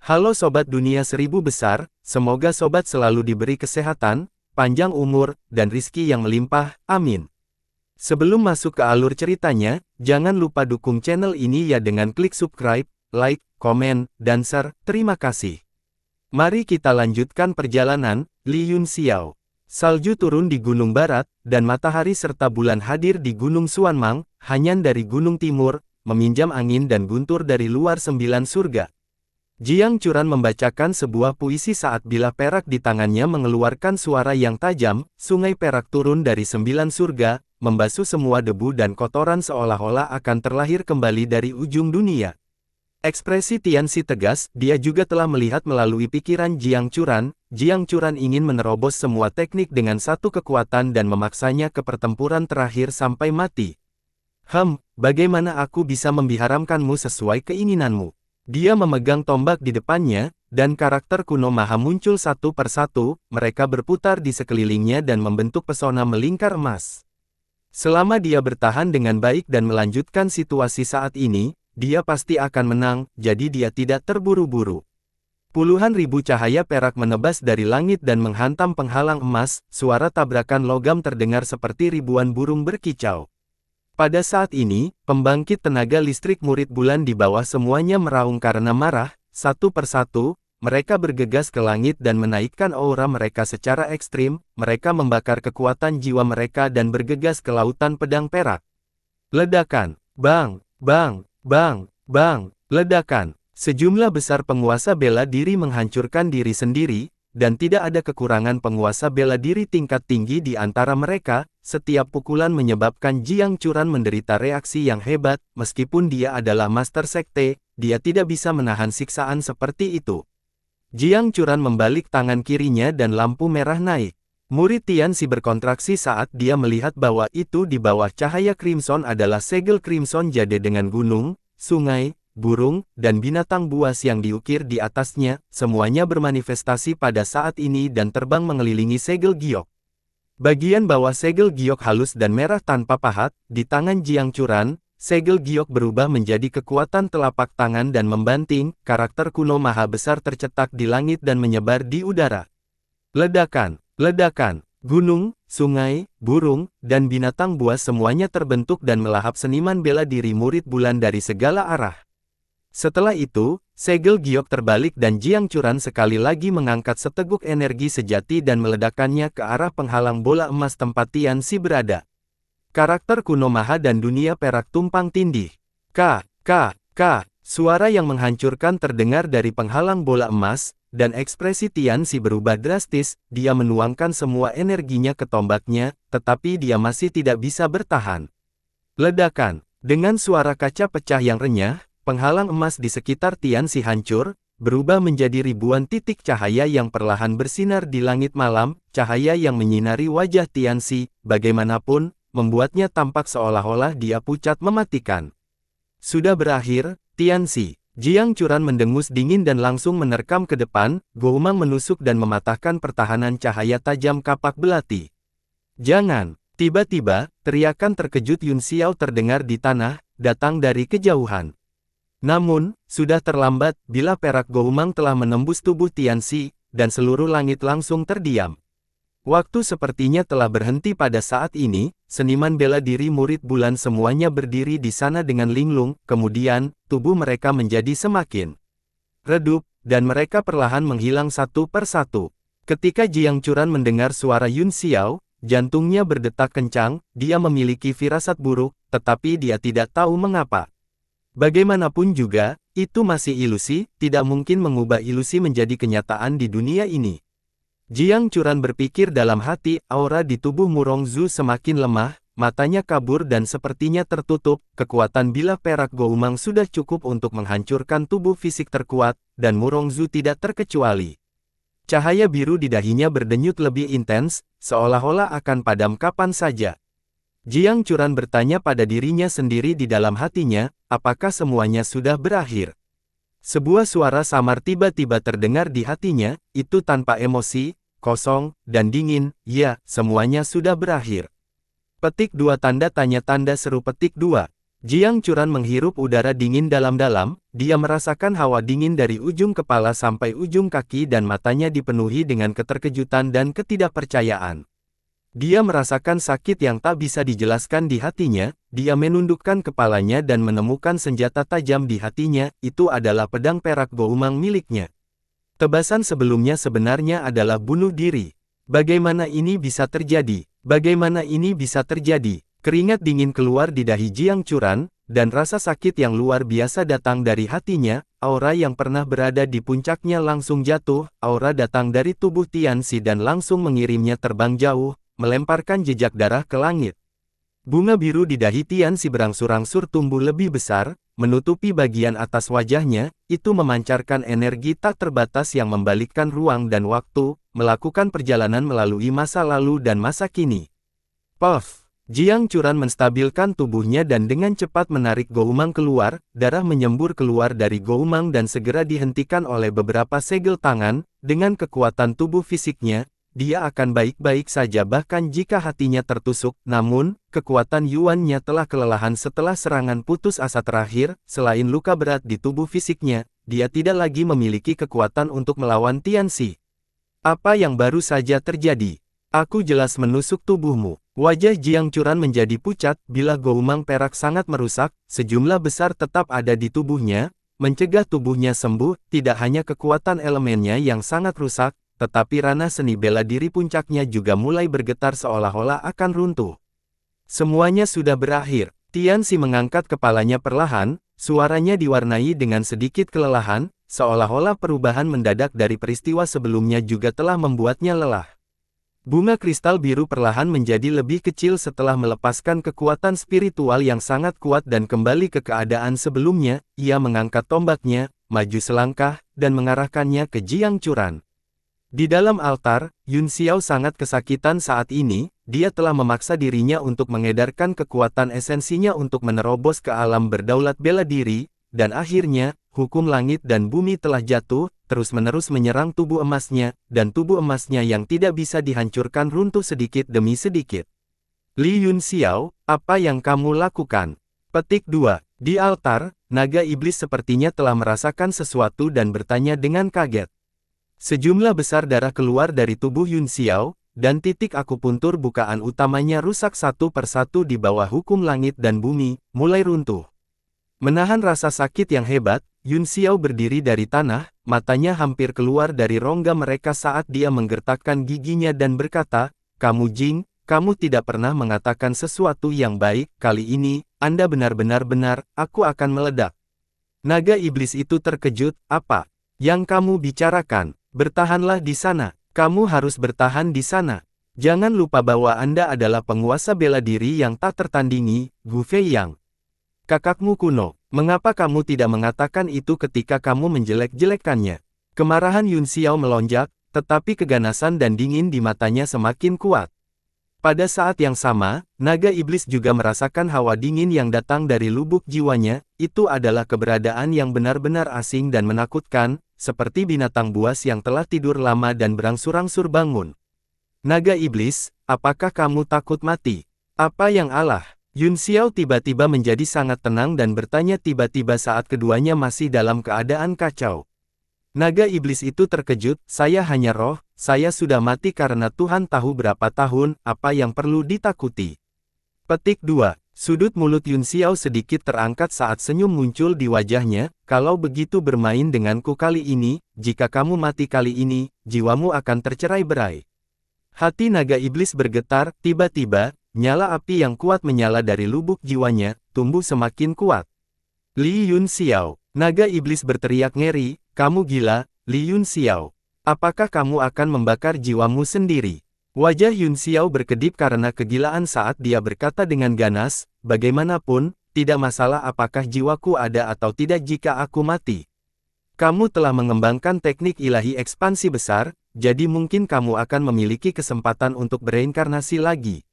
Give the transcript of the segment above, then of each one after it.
Halo Sobat Dunia Seribu Besar, semoga Sobat selalu diberi kesehatan, panjang umur, dan rizki yang melimpah, amin. Sebelum masuk ke alur ceritanya, jangan lupa dukung channel ini ya dengan klik subscribe, like, komen, dan share, terima kasih. Mari kita lanjutkan perjalanan, Li Yunxiao. Salju turun di Gunung Barat, dan matahari serta bulan hadir di Gunung Xuanmang, Hanyan dari Gunung Timur, meminjam angin dan guntur dari luar 9 surga. Jiang Churan membacakan sebuah puisi saat bilah perak di tangannya mengeluarkan suara yang tajam, sungai perak turun dari 9 surga, membasuh semua debu dan kotoran seolah-olah akan terlahir kembali dari ujung dunia. Ekspresi Tianxi tegas, dia juga telah melihat melalui pikiran Jiang Churan ingin menerobos semua teknik dengan satu kekuatan dan memaksanya ke pertempuran terakhir sampai mati. Bagaimana aku bisa membiharamkanmu sesuai keinginanmu? Dia memegang tombak di depannya, dan karakter kuno Maha muncul satu persatu, mereka berputar di sekelilingnya dan membentuk pesona melingkar emas. Selama dia bertahan dengan baik dan melanjutkan situasi saat ini, dia pasti akan menang, jadi dia tidak terburu-buru. Puluhan ribu cahaya perak menebas dari langit dan menghantam penghalang emas, suara tabrakan logam terdengar seperti ribuan burung berkicau. Pada saat ini, pembangkit tenaga listrik murid bulan di bawah semuanya meraung karena marah, satu persatu, mereka bergegas ke langit dan menaikkan aura mereka secara ekstrim, mereka membakar kekuatan jiwa mereka dan bergegas ke lautan pedang perak. Ledakan, bang, bang, bang, bang, ledakan. Sejumlah besar penguasa bela diri menghancurkan diri sendiri, dan tidak ada kekurangan penguasa bela diri tingkat tinggi di antara mereka. Setiap pukulan menyebabkan Jiang Churan menderita reaksi yang hebat, meskipun dia adalah master sekte, dia tidak bisa menahan siksaan seperti itu. Jiang Churan membalik tangan kirinya dan lampu merah naik. Murid Tianxi berkontraksi saat dia melihat bahwa itu di bawah cahaya Crimson adalah segel Crimson jade dengan gunung, sungai, burung, dan binatang buas yang diukir di atasnya, semuanya bermanifestasi pada saat ini dan terbang mengelilingi segel giok. Bagian bawah segel giok halus dan merah tanpa pahat, di tangan Jiang Churan, segel giok berubah menjadi kekuatan telapak tangan dan membanting, karakter kuno maha besar tercetak di langit dan menyebar di udara. Ledakan, ledakan, gunung, sungai, burung, dan binatang buas semuanya terbentuk dan melahap seniman bela diri murid bulan dari segala arah. Setelah itu, segel giok terbalik dan Jiang Churan sekali lagi mengangkat seteguk energi sejati dan meledakkannya ke arah penghalang bola emas tempat Tianxi berada. Karakter kuno maha dan dunia perak tumpang tindih. Suara yang menghancurkan terdengar dari penghalang bola emas, dan ekspresi Tianxi berubah drastis, dia menuangkan semua energinya ke tombaknya, tetapi dia masih tidak bisa bertahan. Ledakan, dengan suara kaca pecah yang renyah, penghalang emas di sekitar Tianxi hancur, berubah menjadi ribuan titik cahaya yang perlahan bersinar di langit malam, cahaya yang menyinari wajah Tianxi, bagaimanapun, membuatnya tampak seolah-olah dia pucat mematikan. Sudah berakhir, Tianxi. Jiang Churan mendengus dingin dan langsung menerkam ke depan, Goumang menusuk dan mematahkan pertahanan cahaya tajam kapak belati. Jangan! Tiba-tiba, teriakan terkejut Yunxiao terdengar di tanah, datang dari kejauhan. Namun, sudah terlambat, bilah perak Goumang telah menembus tubuh Tianxi, dan seluruh langit langsung terdiam. Waktu sepertinya telah berhenti pada saat ini, seniman bela diri murid bulan semuanya berdiri di sana dengan linglung, kemudian, tubuh mereka menjadi semakin redup, dan mereka perlahan menghilang satu persatu. Ketika Jiang Churan mendengar suara Yunxiao, jantungnya berdetak kencang, dia memiliki firasat buruk, tetapi dia tidak tahu mengapa. Bagaimanapun juga, itu masih ilusi, tidak mungkin mengubah ilusi menjadi kenyataan di dunia ini. Jiang Churan berpikir dalam hati, aura di tubuh Murongzu semakin lemah, matanya kabur dan sepertinya tertutup, kekuatan bilah perak Goumang sudah cukup untuk menghancurkan tubuh fisik terkuat, dan Murongzu tidak terkecuali. Cahaya biru di dahinya berdenyut lebih intens, seolah-olah akan padam kapan saja. Jiang Churan bertanya pada dirinya sendiri di dalam hatinya, apakah semuanya sudah berakhir? Sebuah suara samar tiba-tiba terdengar di hatinya, itu tanpa emosi, kosong, dan dingin, ya, semuanya sudah berakhir. Petik 2 tanda tanya tanda seru petik 2. Jiang Churan menghirup udara dingin dalam-dalam, dia merasakan hawa dingin dari ujung kepala sampai ujung kaki dan matanya dipenuhi dengan keterkejutan dan ketidakpercayaan. Dia merasakan sakit yang tak bisa dijelaskan di hatinya, dia menundukkan kepalanya dan menemukan senjata tajam di hatinya, itu adalah pedang perak Goumang miliknya. Tebasan sebelumnya sebenarnya adalah bunuh diri. Bagaimana ini bisa terjadi? Bagaimana ini bisa terjadi? Keringat dingin keluar di dahi Jiang Churan, dan rasa sakit yang luar biasa datang dari hatinya, aura yang pernah berada di puncaknya langsung jatuh, aura datang dari tubuh Tianxi dan langsung mengirimnya terbang jauh, melemparkan jejak darah ke langit. Bunga biru di dahi Tianxi berangsur-angsur tumbuh lebih besar, menutupi bagian atas wajahnya, itu memancarkan energi tak terbatas yang membalikkan ruang dan waktu, melakukan perjalanan melalui masa lalu dan masa kini. Puff! Jiang Churan menstabilkan tubuhnya dan dengan cepat menarik Goumang keluar, darah menyembur keluar dari Goumang dan segera dihentikan oleh beberapa segel tangan, dengan kekuatan tubuh fisiknya, dia akan baik-baik saja bahkan jika hatinya tertusuk, namun, kekuatan Yuan-nya telah kelelahan setelah serangan putus asa terakhir, selain luka berat di tubuh fisiknya, dia tidak lagi memiliki kekuatan untuk melawan Tianxi. Apa yang baru saja terjadi? Aku jelas menusuk tubuhmu. Wajah Jiang Churan menjadi pucat, bila Goumang perak sangat merusak, sejumlah besar tetap ada di tubuhnya, mencegah tubuhnya sembuh, tidak hanya kekuatan elemennya yang sangat rusak, tetapi ranah seni bela diri puncaknya juga mulai bergetar seolah-olah akan runtuh. Semuanya sudah berakhir. Tianxi mengangkat kepalanya perlahan, suaranya diwarnai dengan sedikit kelelahan, seolah-olah perubahan mendadak dari peristiwa sebelumnya juga telah membuatnya lelah. Bunga kristal biru perlahan menjadi lebih kecil setelah melepaskan kekuatan spiritual yang sangat kuat dan kembali ke keadaan sebelumnya, ia mengangkat tombaknya, maju selangkah, dan mengarahkannya ke Jiang Churan. Di dalam altar, Yun Xiao sangat kesakitan saat ini, dia telah memaksa dirinya untuk mengedarkan kekuatan esensinya untuk menerobos ke alam berdaulat bela diri, dan akhirnya, hukum langit dan bumi telah jatuh, terus-menerus menyerang tubuh emasnya, dan tubuh emasnya yang tidak bisa dihancurkan runtuh sedikit demi sedikit. Li Yun Xiao, apa yang kamu lakukan? Petik 2. Di altar, naga iblis sepertinya telah merasakan sesuatu dan bertanya dengan kaget. Sejumlah besar darah keluar dari tubuh Yun Xiao, dan titik akupuntur bukaan utamanya rusak satu persatu di bawah hukum langit dan bumi, mulai runtuh. Menahan rasa sakit yang hebat, Yun Xiao berdiri dari tanah, matanya hampir keluar dari rongga mereka saat dia menggertakkan giginya dan berkata, "Kamu Jing, kamu tidak pernah mengatakan sesuatu yang baik, kali ini, Anda benar-benar benar, aku akan meledak." Naga iblis itu terkejut, "Apa yang kamu bicarakan? Bertahanlah di sana, kamu harus bertahan di sana. Jangan lupa bahwa Anda adalah penguasa bela diri yang tak tertandingi, Gu Fei Yang. Kakakmu kuno. Mengapa kamu tidak mengatakan itu ketika kamu menjelek-jelekkannya?" Kemarahan Yun Xiao melonjak, tetapi keganasan dan dingin di matanya semakin kuat. Pada saat yang sama, naga iblis juga merasakan hawa dingin yang datang dari lubuk jiwanya, itu adalah keberadaan yang benar-benar asing dan menakutkan, seperti binatang buas yang telah tidur lama dan berangsur-angsur bangun. Naga iblis, apakah kamu takut mati? Apa yang Allah? Yun Xiao tiba-tiba menjadi sangat tenang dan bertanya tiba-tiba saat keduanya masih dalam keadaan kacau. Naga iblis itu terkejut, "Saya hanya roh, saya sudah mati karena Tuhan tahu berapa tahun, apa yang perlu ditakuti." Petik 2. Sudut mulut Yun Xiao sedikit terangkat saat senyum muncul di wajahnya, "Kalau begitu bermain denganku kali ini, jika kamu mati kali ini, jiwamu akan tercerai-berai." Hati naga iblis bergetar, tiba-tiba, nyala api yang kuat menyala dari lubuk jiwanya, tumbuh semakin kuat. "Li Yun Xiao!" Naga iblis berteriak ngeri, "Kamu gila, Li Yun Xiao. Apakah kamu akan membakar jiwamu sendiri?" Wajah Yun Xiao berkedip karena kegilaan saat dia berkata dengan ganas, "Bagaimanapun, tidak masalah apakah jiwaku ada atau tidak jika aku mati. Kamu telah mengembangkan teknik ilahi ekspansi besar, jadi mungkin kamu akan memiliki kesempatan untuk bereinkarnasi lagi."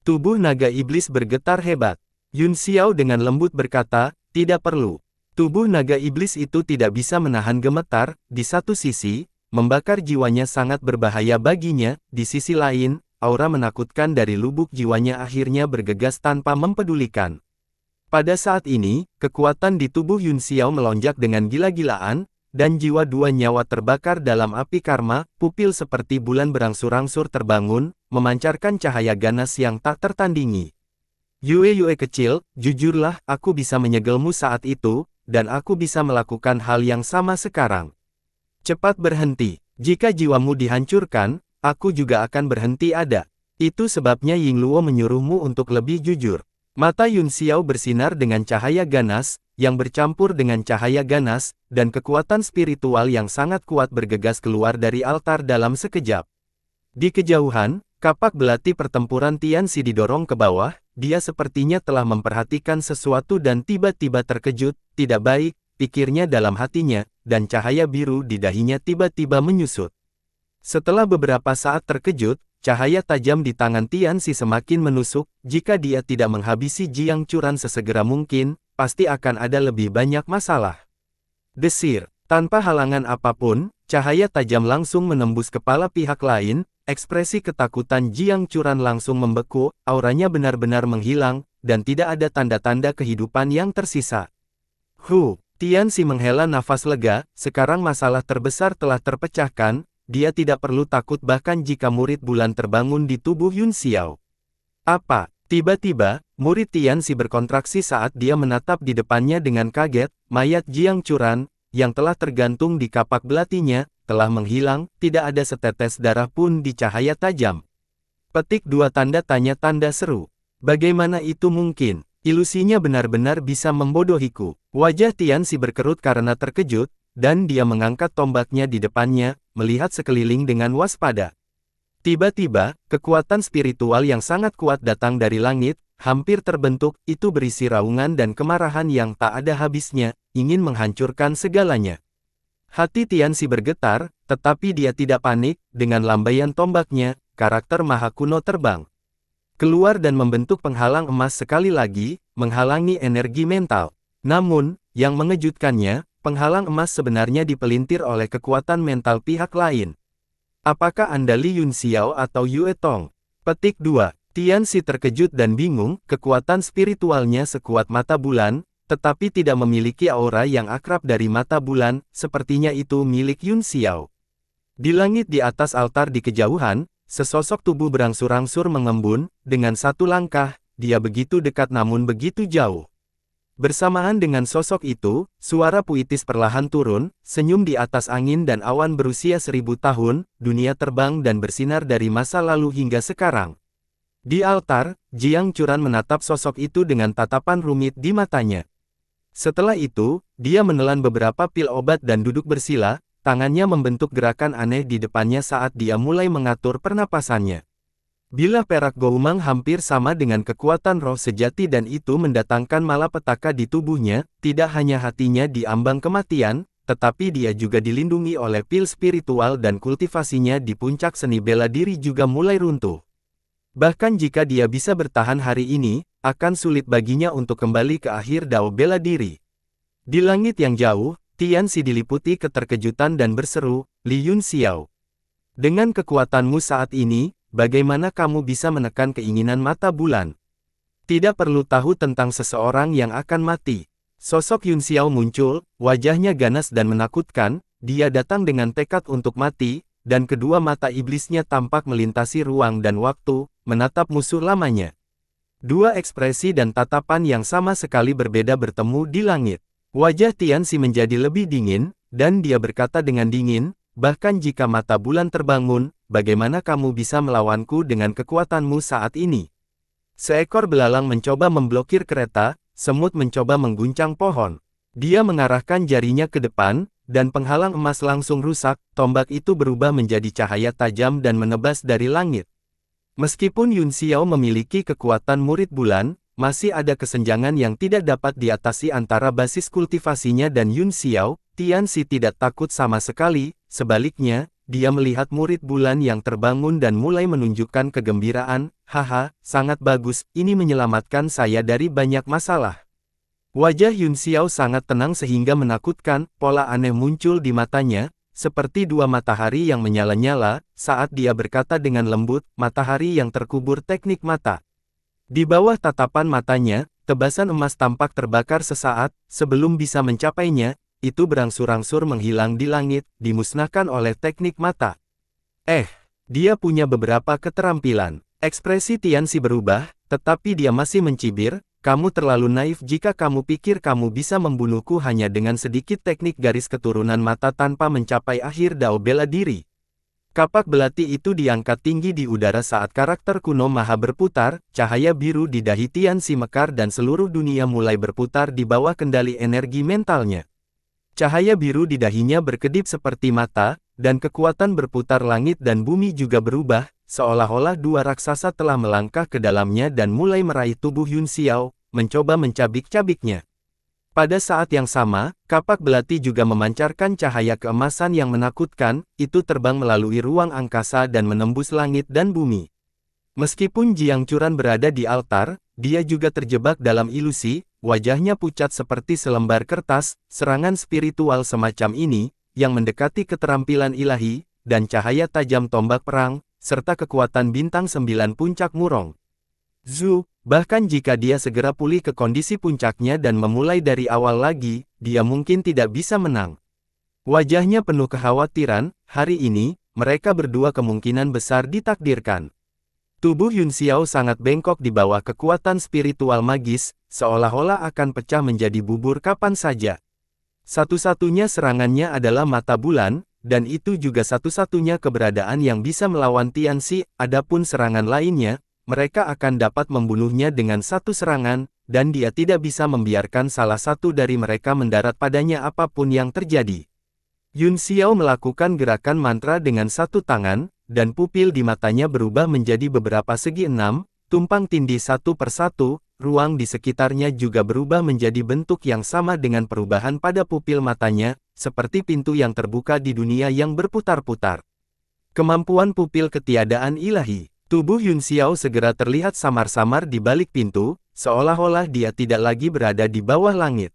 Tubuh naga iblis bergetar hebat. Yun Xiao dengan lembut berkata, "Tidak perlu." Tubuh naga iblis itu tidak bisa menahan gemetar, di satu sisi, membakar jiwanya sangat berbahaya baginya, di sisi lain, aura menakutkan dari lubuk jiwanya akhirnya bergegas tanpa mempedulikan. Pada saat ini, kekuatan di tubuh Yun Xiao melonjak dengan gila-gilaan, dan jiwa dua nyawa terbakar dalam api karma, pupil seperti bulan berangsur-angsur terbangun, memancarkan cahaya ganas yang tak tertandingi. Yue kecil, jujurlah, aku bisa menyegelmu saat itu, dan aku bisa melakukan hal yang sama sekarang. Cepat berhenti, jika jiwamu dihancurkan, aku juga akan berhenti ada. Itu sebabnya Yingluo menyuruhmu untuk lebih jujur. Mata Yun Xiao bersinar dengan cahaya ganas, yang bercampur dengan cahaya ganas, dan kekuatan spiritual yang sangat kuat bergegas keluar dari altar dalam sekejap. Di kejauhan, kapak belati pertempuran Tianxi didorong ke bawah, dia sepertinya telah memperhatikan sesuatu dan tiba-tiba terkejut, tidak baik, pikirnya dalam hatinya, dan cahaya biru di dahinya tiba-tiba menyusut. Setelah beberapa saat terkejut, cahaya tajam di tangan Tianxi semakin menusuk, jika dia tidak menghabisi Jiang Churan sesegera mungkin, pasti akan ada lebih banyak masalah. Desir, tanpa halangan apapun, cahaya tajam langsung menembus kepala pihak lain, ekspresi ketakutan Jiang Churan langsung membeku, auranya benar-benar menghilang, dan tidak ada tanda-tanda kehidupan yang tersisa. Tianxi menghela nafas lega, sekarang masalah terbesar telah terpecahkan. Dia tidak perlu takut bahkan jika murid bulan terbangun di tubuh Yun Xiao. Apa? Tiba-tiba, murid Tianxi berkontraksi saat dia menatap di depannya dengan kaget, mayat Jiang Churan, yang telah tergantung di kapak belatinya, telah menghilang, tidak ada setetes darah pun di cahaya tajam. Petik 2 tanda tanya tanda seru. Bagaimana itu mungkin? Ilusinya benar-benar bisa membodohiku. Wajah Tianxi berkerut karena terkejut, dan dia mengangkat tombaknya di depannya, melihat sekeliling dengan waspada. Tiba-tiba, kekuatan spiritual yang sangat kuat datang dari langit, hampir terbentuk, itu berisi raungan dan kemarahan yang tak ada habisnya, ingin menghancurkan segalanya. Hati Tianxi bergetar, tetapi dia tidak panik, dengan lambaian tombaknya, karakter maha kuno terbang keluar dan membentuk penghalang emas sekali lagi, menghalangi energi mental. Namun, yang mengejutkannya, penghalang emas sebenarnya dipelintir oleh kekuatan mental pihak lain. Apakah Anda Li Yun Xiao atau Yue Tong? Petik 2. Tianxi terkejut dan bingung, kekuatan spiritualnya sekuat mata bulan, tetapi tidak memiliki aura yang akrab dari mata bulan, sepertinya itu milik Yun Xiao. Di langit di atas altar di kejauhan, sesosok tubuh berangsur-angsur mengembun, dengan satu langkah, dia begitu dekat namun begitu jauh. Bersamaan dengan sosok itu, suara puitis perlahan turun, senyum di atas angin dan awan berusia 1000 tahun, dunia terbang dan bersinar dari masa lalu hingga sekarang. Di altar, Jiang Churan menatap sosok itu dengan tatapan rumit di matanya. Setelah itu, dia menelan beberapa pil obat dan duduk bersila, tangannya membentuk gerakan aneh di depannya saat dia mulai mengatur pernapasannya. Bilah perak Goumang hampir sama dengan kekuatan roh sejati dan itu mendatangkan malapetaka di tubuhnya, tidak hanya hatinya diambang kematian, tetapi dia juga dilindungi oleh pil spiritual dan kultivasinya di puncak seni bela diri juga mulai runtuh. Bahkan jika dia bisa bertahan hari ini, akan sulit baginya untuk kembali ke akhir dao bela diri. Di langit yang jauh, Tianxi diliputi keterkejutan dan berseru, Li Yun Xiao. Dengan kekuatanmu saat ini, bagaimana kamu bisa menekan keinginan mata bulan? Tidak perlu tahu tentang seseorang yang akan mati. Sosok Yun Xiao muncul, wajahnya ganas dan menakutkan, dia datang dengan tekad untuk mati, dan kedua mata iblisnya tampak melintasi ruang dan waktu, menatap musuh lamanya. Dua ekspresi dan tatapan yang sama sekali berbeda bertemu di langit. Wajah Tianxi menjadi lebih dingin, dan dia berkata dengan dingin, bahkan jika mata bulan terbangun, bagaimana kamu bisa melawanku dengan kekuatanmu saat ini? Seekor belalang mencoba memblokir kereta, semut mencoba mengguncang pohon. Dia mengarahkan jarinya ke depan, dan penghalang emas langsung rusak, tombak itu berubah menjadi cahaya tajam dan menebas dari langit. Meskipun Yun Xiao memiliki kekuatan murid bulan, masih ada kesenjangan yang tidak dapat diatasi antara basis kultivasinya dan Yun Xiao. Tianxi tidak takut sama sekali, sebaliknya, dia melihat murid bulan yang terbangun dan mulai menunjukkan kegembiraan, haha, sangat bagus, ini menyelamatkan saya dari banyak masalah. Wajah Yun Xiao sangat tenang sehingga menakutkan, pola aneh muncul di matanya, seperti dua matahari yang menyala-nyala, saat dia berkata dengan lembut, matahari yang terkubur teknik mata. Di bawah tatapan matanya, Tebasan emas tampak terbakar sesaat, sebelum bisa mencapainya, itu berangsur-angsur menghilang di langit, dimusnahkan oleh teknik mata. Dia punya beberapa keterampilan. Ekspresi Tianxi berubah, tetapi dia masih mencibir, kamu terlalu naif jika kamu pikir kamu bisa membunuhku hanya dengan sedikit teknik garis keturunan mata tanpa mencapai akhir dao bela diri. Kapak belati itu diangkat tinggi di udara saat karakter kuno maha berputar, cahaya biru di dahi Tianxi mekar dan seluruh dunia mulai berputar di bawah kendali energi mentalnya. Cahaya biru di dahinya berkedip seperti mata, dan kekuatan berputar langit dan bumi juga berubah, seolah-olah dua raksasa telah melangkah ke dalamnya dan mulai meraih tubuh Yun Xiao, mencoba mencabik-cabiknya. Pada saat yang sama, kapak belati juga memancarkan cahaya keemasan yang menakutkan, itu terbang melalui ruang angkasa dan menembus langit dan bumi. Meskipun Jiang Churan berada di altar, dia juga terjebak dalam ilusi, wajahnya pucat seperti selembar kertas, serangan spiritual semacam ini, yang mendekati keterampilan ilahi, dan cahaya tajam tombak perang, serta kekuatan bintang 9 puncak murong. Bahkan jika dia segera pulih ke kondisi puncaknya dan memulai dari awal lagi, dia mungkin tidak bisa menang. Wajahnya penuh kekhawatiran, hari ini, mereka berdua kemungkinan besar ditakdirkan. Tubuh Yun Xiao sangat bengkok di bawah kekuatan spiritual magis, seolah-olah akan pecah menjadi bubur kapan saja. Satu-satunya serangannya adalah mata bulan, dan itu juga satu-satunya keberadaan yang bisa melawan Tianxi, adapun serangan lainnya, mereka akan dapat membunuhnya dengan satu serangan, dan dia tidak bisa membiarkan salah satu dari mereka mendarat padanya apapun yang terjadi. Yun Xiao melakukan gerakan mantra dengan satu tangan, dan pupil di matanya berubah menjadi beberapa segi 6, tumpang tindih satu persatu, ruang di sekitarnya juga berubah menjadi bentuk yang sama dengan perubahan pada pupil matanya, seperti pintu yang terbuka di dunia yang berputar-putar. Kemampuan pupil ketiadaan ilahi. Tubuh Yun Xiao segera terlihat samar-samar di balik pintu, seolah-olah dia tidak lagi berada di bawah langit.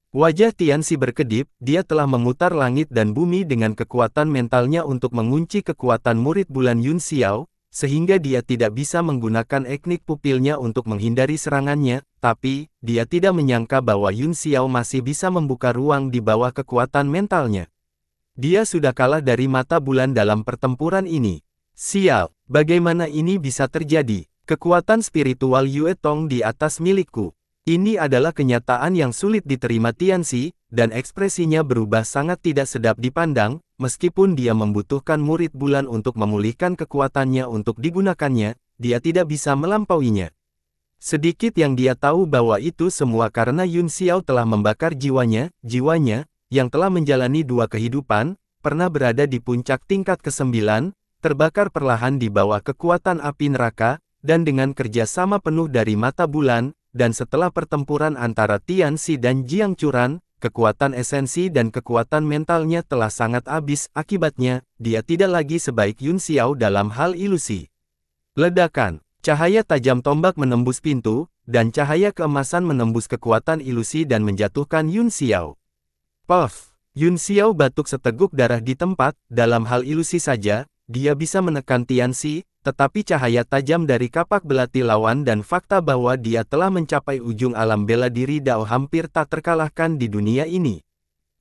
Wajah Tianxi berkedip, dia telah memutar langit dan bumi dengan kekuatan mentalnya untuk mengunci kekuatan murid bulan Yun Xiao, sehingga dia tidak bisa menggunakan teknik pupilnya untuk menghindari serangannya, tapi, dia tidak menyangka bahwa Yun Xiao masih bisa membuka ruang di bawah kekuatan mentalnya. Dia sudah kalah dari mata bulan dalam pertempuran ini. Sial, bagaimana ini bisa terjadi? Kekuatan spiritual Yue Tong di atas milikku. Ini adalah kenyataan yang sulit diterima Tianxi, dan ekspresinya berubah sangat tidak sedap dipandang, meskipun dia membutuhkan murid bulan untuk memulihkan kekuatannya untuk digunakannya, dia tidak bisa melampauinya. Sedikit yang dia tahu bahwa itu semua karena Yun Xiao telah membakar jiwanya, yang telah menjalani dua kehidupan, pernah berada di puncak tingkat ke-9, terbakar perlahan di bawah kekuatan api neraka, dan dengan kerjasama penuh dari mata bulan, dan setelah pertempuran antara Tianxi dan Jiang Churan, kekuatan esensi dan kekuatan mentalnya telah sangat habis, akibatnya, dia tidak lagi sebaik Yun Xiao dalam hal ilusi. Ledakan, cahaya tajam tombak menembus pintu, dan cahaya keemasan menembus kekuatan ilusi dan menjatuhkan Yun Xiao. Puff, Yun Xiao batuk seteguk darah di tempat, dalam hal ilusi saja, dia bisa menekan Tianxi, tetapi cahaya tajam dari kapak belati lawan dan fakta bahwa dia telah mencapai ujung alam bela diri Dao hampir tak terkalahkan di dunia ini.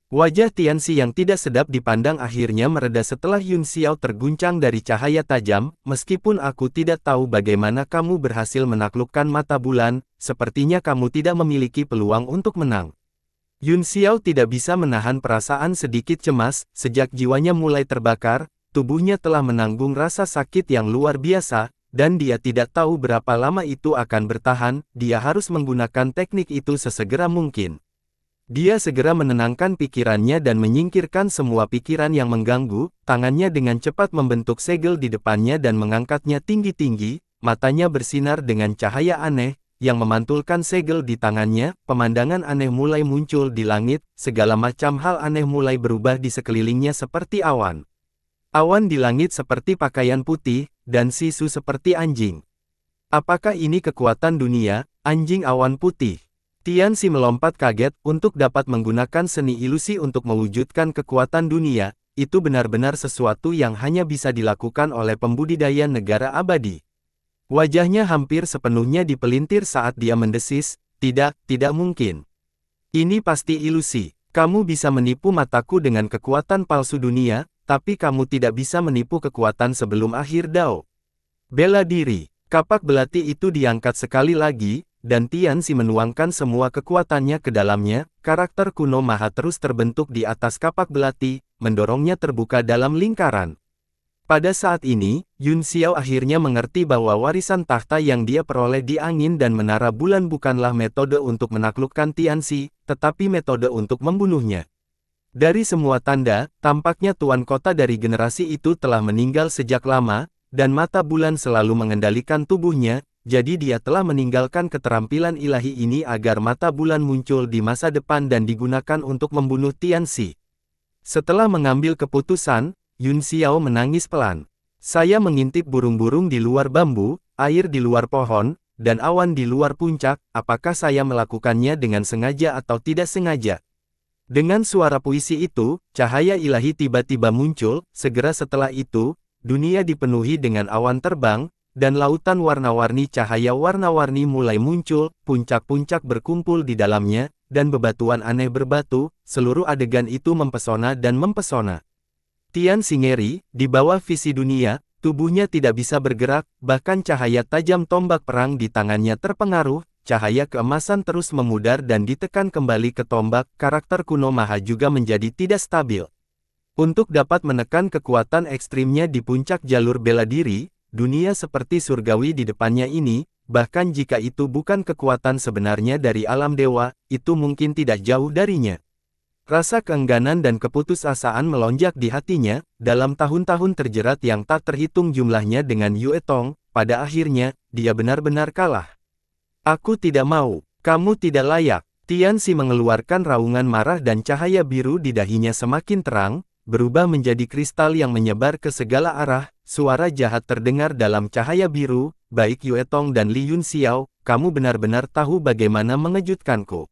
Wajah Tianxi yang tidak sedap dipandang akhirnya mereda setelah Yun Xiao terguncang dari cahaya tajam, meskipun aku tidak tahu bagaimana kamu berhasil menaklukkan mata bulan, sepertinya kamu tidak memiliki peluang untuk menang. Yun Xiao tidak bisa menahan perasaan sedikit cemas, sejak jiwanya mulai terbakar, tubuhnya telah menanggung rasa sakit yang luar biasa, dan dia tidak tahu berapa lama itu akan bertahan, dia harus menggunakan teknik itu sesegera mungkin. Dia segera menenangkan pikirannya dan menyingkirkan semua pikiran yang mengganggu, tangannya dengan cepat membentuk segel di depannya dan mengangkatnya tinggi-tinggi, matanya bersinar dengan cahaya aneh, yang memantulkan segel di tangannya, pemandangan aneh mulai muncul di langit, segala macam hal aneh mulai berubah di sekelilingnya seperti awan. Awan di langit seperti pakaian putih, dan sisu seperti anjing. Apakah ini kekuatan dunia, anjing awan putih? Tianxi melompat kaget, untuk dapat menggunakan seni ilusi untuk mewujudkan kekuatan dunia, itu benar-benar sesuatu yang hanya bisa dilakukan oleh pembudidaya negara abadi. Wajahnya hampir sepenuhnya dipelintir saat dia mendesis, tidak mungkin. Ini pasti ilusi. Kamu bisa menipu mataku dengan kekuatan palsu dunia, tapi kamu tidak bisa menipu kekuatan sebelum akhir Dao. Bela diri. Kapak belati itu diangkat sekali lagi, dan Tianxi menuangkan semua kekuatannya ke dalamnya. Karakter kuno Maha terus terbentuk di atas kapak belati, mendorongnya terbuka dalam lingkaran. Pada saat ini, Yun Xiao akhirnya mengerti bahwa warisan tahta yang dia peroleh di angin dan menara bulan bukanlah metode untuk menaklukkan Tianxi, tetapi metode untuk membunuhnya. Dari semua tanda, tampaknya tuan kota dari generasi itu telah meninggal sejak lama, dan mata bulan selalu mengendalikan tubuhnya, jadi dia telah meninggalkan keterampilan ilahi ini agar mata bulan muncul di masa depan dan digunakan untuk membunuh Tianxi. Setelah mengambil keputusan, Yun Xiao menangis pelan. Saya mengintip burung-burung di luar bambu, air di luar pohon, dan awan di luar puncak, apakah saya melakukannya dengan sengaja atau tidak sengaja? Dengan suara puisi itu, cahaya ilahi tiba-tiba muncul, segera setelah itu, dunia dipenuhi dengan awan terbang, dan lautan warna-warni cahaya warna-warni mulai muncul, puncak-puncak berkumpul di dalamnya, dan bebatuan aneh berbatu, seluruh adegan itu mempesona dan mempesona. Tianxi ngeri, di bawah visi dunia, tubuhnya tidak bisa bergerak, bahkan cahaya tajam tombak perang di tangannya terpengaruh, cahaya keemasan terus memudar dan ditekan kembali ke tombak, karakter kuno Maha juga menjadi tidak stabil. Untuk dapat menekan kekuatan ekstrimnya di puncak jalur bela diri, dunia seperti surgawi di depannya ini, bahkan jika itu bukan kekuatan sebenarnya dari alam dewa, itu mungkin tidak jauh darinya. Rasa keengganan dan keputusasaan melonjak di hatinya, dalam tahun-tahun terjerat yang tak terhitung jumlahnya dengan Yue Tong, pada akhirnya, dia benar-benar kalah. Aku tidak mau, kamu tidak layak. Tianxi mengeluarkan raungan marah dan cahaya biru di dahinya semakin terang, berubah menjadi kristal yang menyebar ke segala arah, suara jahat terdengar dalam cahaya biru, baik Yue Tong dan Li Yun Xiao, kamu benar-benar tahu bagaimana mengejutkanku.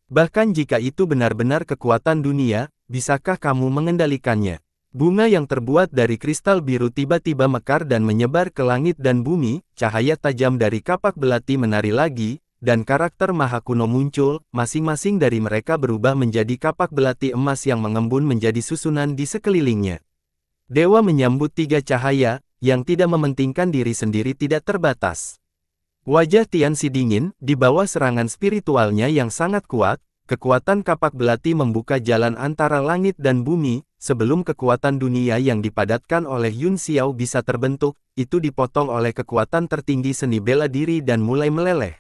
Bahkan jika itu benar-benar kekuatan dunia, bisakah kamu mengendalikannya? Bunga yang terbuat dari kristal biru tiba-tiba mekar dan menyebar ke langit dan bumi, cahaya tajam dari kapak belati menari lagi, dan karakter maha kuno muncul, masing-masing dari mereka berubah menjadi kapak belati emas yang mengembun menjadi susunan di sekelilingnya. Dewa menyambut tiga cahaya, yang tidak mementingkan diri sendiri tidak terbatas. Wajah Tianxi dingin, di bawah serangan spiritualnya yang sangat kuat, kekuatan kapak belati membuka jalan antara langit dan bumi, sebelum kekuatan dunia yang dipadatkan oleh Yun Xiao bisa terbentuk, itu dipotong oleh kekuatan tertinggi seni bela diri dan mulai meleleh.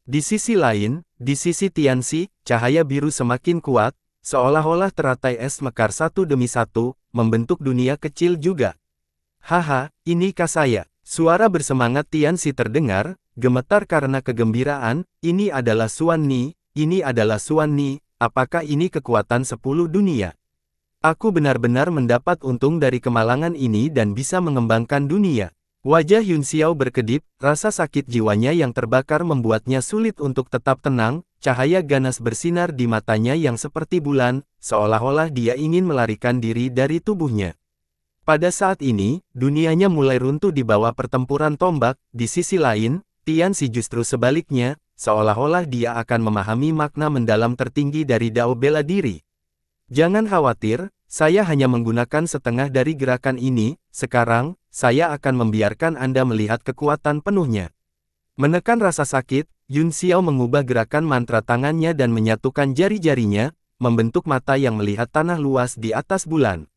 Di sisi lain, di sisi Tianxi, cahaya biru semakin kuat, seolah-olah teratai es mekar satu demi satu, membentuk dunia kecil juga. Haha, inikah saya? Suara bersemangat Tianxi terdengar, gemetar karena kegembiraan, ini adalah Xuan Ni, ini adalah Xuan Ni, apakah ini kekuatan 10 dunia? Aku benar-benar mendapat untung dari kemalangan ini dan bisa mengembangkan dunia. Wajah Yun Xiao berkedip, rasa sakit jiwanya yang terbakar membuatnya sulit untuk tetap tenang, cahaya ganas bersinar di matanya yang seperti bulan, seolah-olah dia ingin melarikan diri dari tubuhnya. Pada saat ini, dunianya mulai runtuh di bawah pertempuran tombak, di sisi lain, Tianxi justru sebaliknya, seolah-olah dia akan memahami makna mendalam tertinggi dari Dao bela diri. Jangan khawatir, saya hanya menggunakan setengah dari gerakan ini, sekarang, saya akan membiarkan Anda melihat kekuatan penuhnya. Menekan rasa sakit, Yun Xiao mengubah gerakan mantra tangannya dan menyatukan jari-jarinya, membentuk mata yang melihat tanah luas di atas bulan.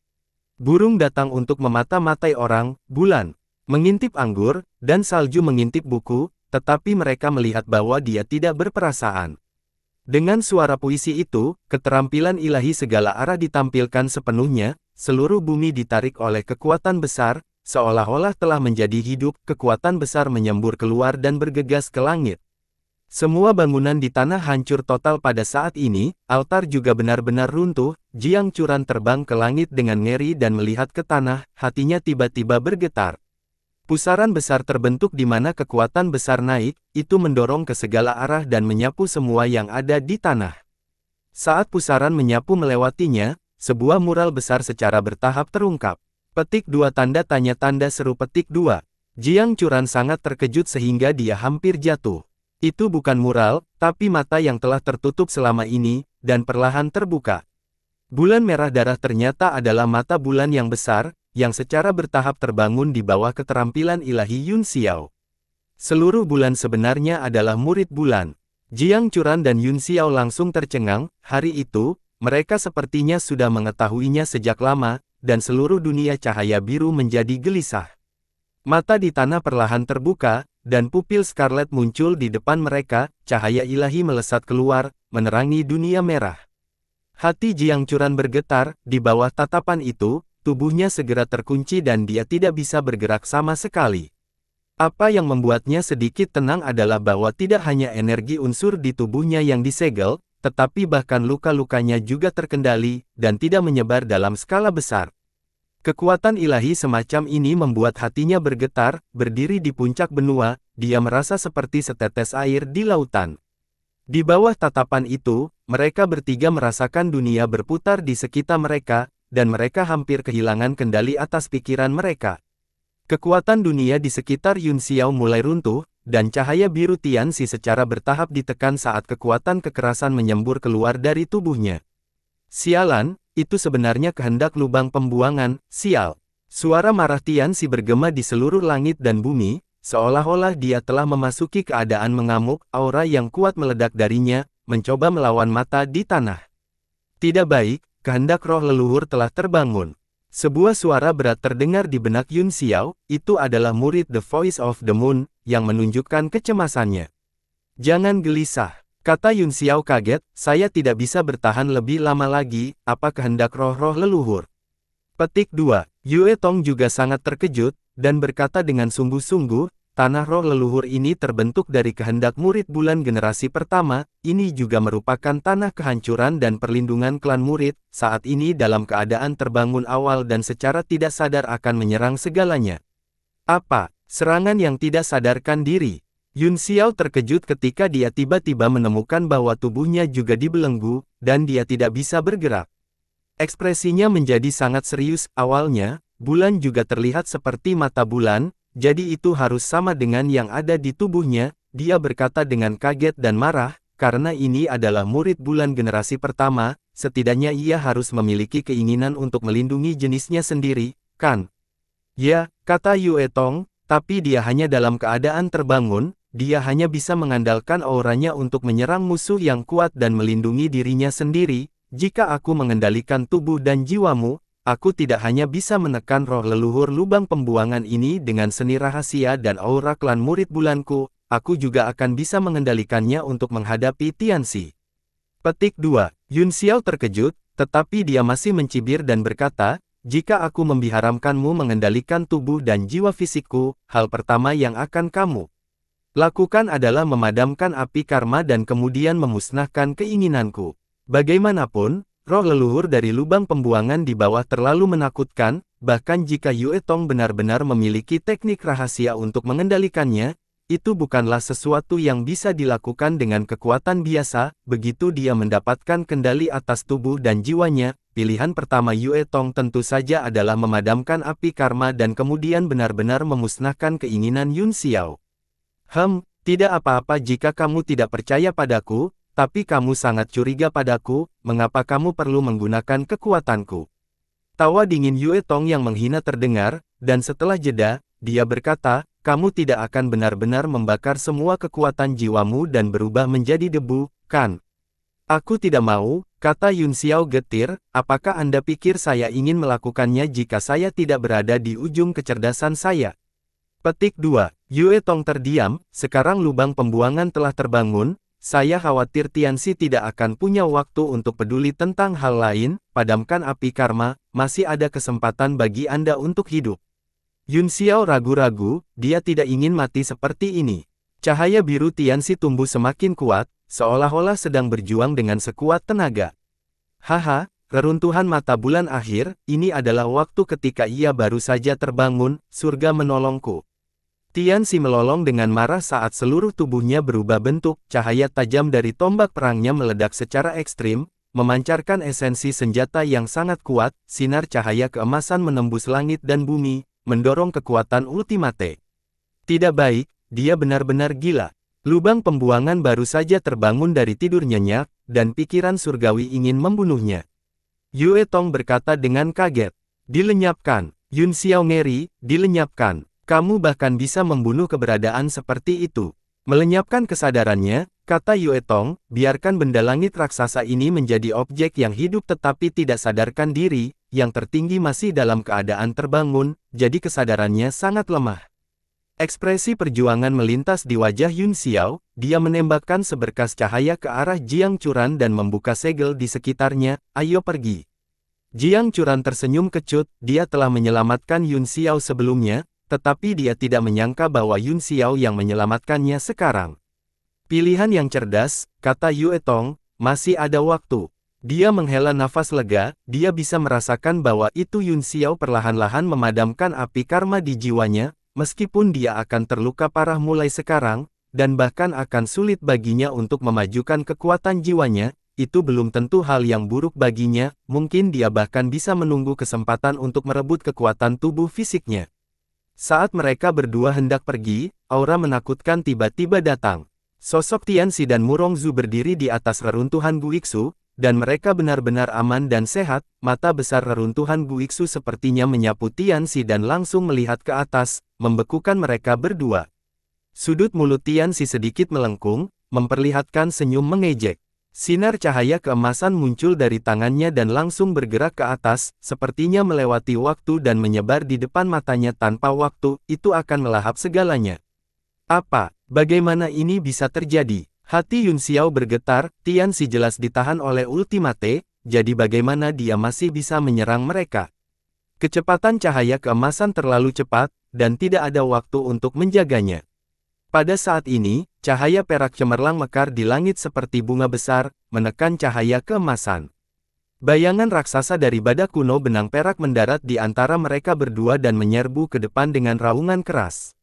Burung datang untuk memata-matai orang, bulan mengintip anggur, dan salju mengintip buku, tetapi mereka melihat bahwa dia tidak berperasaan. Dengan suara puisi itu, keterampilan ilahi segala arah ditampilkan sepenuhnya, seluruh bumi ditarik oleh kekuatan besar, seolah-olah telah menjadi hidup, kekuatan besar menyembur keluar dan bergegas ke langit. Semua bangunan di tanah hancur total pada saat ini, altar juga benar-benar runtuh, Jiang Curan terbang ke langit dengan ngeri dan melihat ke tanah, hatinya tiba-tiba bergetar. Pusaran besar terbentuk di mana kekuatan besar naik, itu mendorong ke segala arah dan menyapu semua yang ada di tanah. Saat pusaran menyapu melewatinya, sebuah mural besar secara bertahap terungkap. Petik 2 tanda tanya tanda seru petik 2. Jiang Curan sangat terkejut sehingga dia hampir jatuh. Itu bukan mural, tapi mata yang telah tertutup selama ini, dan perlahan terbuka. Bulan merah darah ternyata adalah mata bulan yang besar, yang secara bertahap terbangun di bawah keterampilan ilahi Yun Xiao. Seluruh bulan sebenarnya adalah murid bulan. Jiang Churan dan Yun Xiao langsung tercengang. Hari itu, mereka sepertinya sudah mengetahuinya sejak lama, dan seluruh dunia cahaya biru menjadi gelisah. Mata di tanah perlahan terbuka, dan pupil scarlet muncul di depan mereka, cahaya ilahi melesat keluar, menerangi dunia merah. Hati Jiang Churan bergetar, di bawah tatapan itu, tubuhnya segera terkunci dan dia tidak bisa bergerak sama sekali. Apa yang membuatnya sedikit tenang adalah bahwa tidak hanya energi unsur di tubuhnya yang disegel, tetapi bahkan luka-lukanya juga terkendali, dan tidak menyebar dalam skala besar. Kekuatan ilahi semacam ini membuat hatinya bergetar, berdiri di puncak benua, dia merasa seperti setetes air di lautan. Di bawah tatapan itu, mereka bertiga merasakan dunia berputar di sekitar mereka, dan mereka hampir kehilangan kendali atas pikiran mereka. Kekuatan dunia di sekitar Yun Xiao mulai runtuh, dan cahaya biru Tianxi secara bertahap ditekan saat kekuatan kekerasan menyembur keluar dari tubuhnya. Sialan, itu sebenarnya kehendak lubang pembuangan, sial. Suara marah Tianxi bergema di seluruh langit dan bumi, seolah-olah dia telah memasuki keadaan mengamuk, aura yang kuat meledak darinya, mencoba melawan mata di tanah. Tidak baik, kehendak roh leluhur telah terbangun. Sebuah suara berat terdengar di benak Yun Xiao, itu adalah murid The Voice of the Moon, yang menunjukkan kecemasannya. Jangan gelisah. Kata Yun Xiao kaget, saya tidak bisa bertahan lebih lama lagi, apa kehendak roh-roh leluhur. Petik 2. Yue Tong juga sangat terkejut, dan berkata dengan sungguh-sungguh, tanah roh leluhur ini terbentuk dari kehendak murid bulan generasi pertama, ini juga merupakan tanah kehancuran dan perlindungan klan murid, saat ini dalam keadaan terbangun awal dan secara tidak sadar akan menyerang segalanya. Apa? Serangan yang tidak sadarkan diri. Yun Xiao terkejut ketika dia tiba-tiba menemukan bahwa tubuhnya juga dibelenggu, dan dia tidak bisa bergerak. Ekspresinya menjadi sangat serius, awalnya, bulan juga terlihat seperti mata bulan, jadi itu harus sama dengan yang ada di tubuhnya, dia berkata dengan kaget dan marah, karena ini adalah murid bulan generasi pertama, setidaknya ia harus memiliki keinginan untuk melindungi jenisnya sendiri, kan? Ya, kata Yue Tong, tapi dia hanya dalam keadaan terbangun. Dia hanya bisa mengandalkan auranya untuk menyerang musuh yang kuat dan melindungi dirinya sendiri. Jika aku mengendalikan tubuh dan jiwamu, aku tidak hanya bisa menekan roh leluhur lubang pembuangan ini dengan seni rahasia dan aura klan murid bulanku, aku juga akan bisa mengendalikannya untuk menghadapi Tianxi. Petik 2. Yun Xiao terkejut, tetapi dia masih mencibir dan berkata, jika aku membiharamkanmu mengendalikan tubuh dan jiwa fisikku, hal pertama yang akan kamu lakukan adalah memadamkan api karma dan kemudian memusnahkan keinginanku. Bagaimanapun, roh leluhur dari lubang pembuangan di bawah terlalu menakutkan, bahkan jika Yue Tong benar-benar memiliki teknik rahasia untuk mengendalikannya, itu bukanlah sesuatu yang bisa dilakukan dengan kekuatan biasa. Begitu dia mendapatkan kendali atas tubuh dan jiwanya, pilihan pertama Yue Tong tentu saja adalah memadamkan api karma dan kemudian benar-benar memusnahkan keinginan Yun Xiao. Tidak apa-apa jika kamu tidak percaya padaku, tapi kamu sangat curiga padaku, mengapa kamu perlu menggunakan kekuatanku? Tawa dingin Yue Tong yang menghina terdengar, dan setelah jeda, dia berkata, kamu tidak akan benar-benar membakar semua kekuatan jiwamu dan berubah menjadi debu, kan? Aku tidak mau, kata Yun Xiao getir, apakah Anda pikir saya ingin melakukannya jika saya tidak berada di ujung kecerdasan saya? Petik 2. Yue Tong terdiam, sekarang lubang pembuangan telah terbangun, saya khawatir Tianxi tidak akan punya waktu untuk peduli tentang hal lain, padamkan api karma, masih ada kesempatan bagi Anda untuk hidup. Yun Xiao ragu-ragu, dia tidak ingin mati seperti ini. Cahaya biru Tianxi tumbuh semakin kuat, seolah-olah sedang berjuang dengan sekuat tenaga. Haha, reruntuhan mata bulan akhir, ini adalah waktu ketika ia baru saja terbangun, surga menolongku. Tianxi melolong dengan marah saat seluruh tubuhnya berubah bentuk, cahaya tajam dari tombak perangnya meledak secara ekstrim, memancarkan esensi senjata yang sangat kuat, sinar cahaya keemasan menembus langit dan bumi, mendorong kekuatan ultimate. Tidak baik, dia benar-benar gila. Lubang pembuangan baru saja terbangun dari tidur nyenyak, dan pikiran surgawi ingin membunuhnya. Yue Tong berkata dengan kaget. Dilenyapkan. Yun Xiao ngeri, dilenyapkan. Kamu bahkan bisa membunuh keberadaan seperti itu. Melenyapkan kesadarannya, kata Yue Tong, biarkan benda langit raksasa ini menjadi objek yang hidup tetapi tidak sadarkan diri, yang tertinggi masih dalam keadaan terbangun, jadi kesadarannya sangat lemah. Ekspresi perjuangan melintas di wajah Yun Xiao, dia menembakkan seberkas cahaya ke arah Jiang Churan dan membuka segel di sekitarnya, ayo pergi. Jiang Churan tersenyum kecut, dia telah menyelamatkan Yun Xiao sebelumnya, tetapi dia tidak menyangka bahwa Yun Xiao yang menyelamatkannya sekarang. Pilihan yang cerdas, kata Yue Tong, masih ada waktu. Dia menghela nafas lega, dia bisa merasakan bahwa itu Yun Xiao perlahan-lahan memadamkan api karma di jiwanya, meskipun dia akan terluka parah mulai sekarang, dan bahkan akan sulit baginya untuk memajukan kekuatan jiwanya, itu belum tentu hal yang buruk baginya, mungkin dia bahkan bisa menunggu kesempatan untuk merebut kekuatan tubuh fisiknya. Saat mereka berdua hendak pergi, aura menakutkan tiba-tiba datang. Sosok Tianxi dan Murongzu berdiri di atas reruntuhan Guiksu, dan mereka benar-benar aman dan sehat. Mata besar reruntuhan Guiksu sepertinya menyapu Tianxi dan langsung melihat ke atas, membekukan mereka berdua. Sudut mulut Tianxi sedikit melengkung, memperlihatkan senyum mengejek. Sinar cahaya keemasan muncul dari tangannya dan langsung bergerak ke atas, sepertinya melewati waktu dan menyebar di depan matanya tanpa waktu, itu akan melahap segalanya. Apa? Bagaimana ini bisa terjadi? Hati Yun Xiao bergetar, Tianxi jelas ditahan oleh Ultimate, jadi bagaimana dia masih bisa menyerang mereka? Kecepatan cahaya keemasan terlalu cepat, dan tidak ada waktu untuk menjaganya. Pada saat ini, cahaya perak cemerlang mekar di langit seperti bunga besar, menekan cahaya keemasan. Bayangan raksasa dari badak kuno benang perak mendarat di antara mereka berdua dan menyerbu ke depan dengan raungan keras.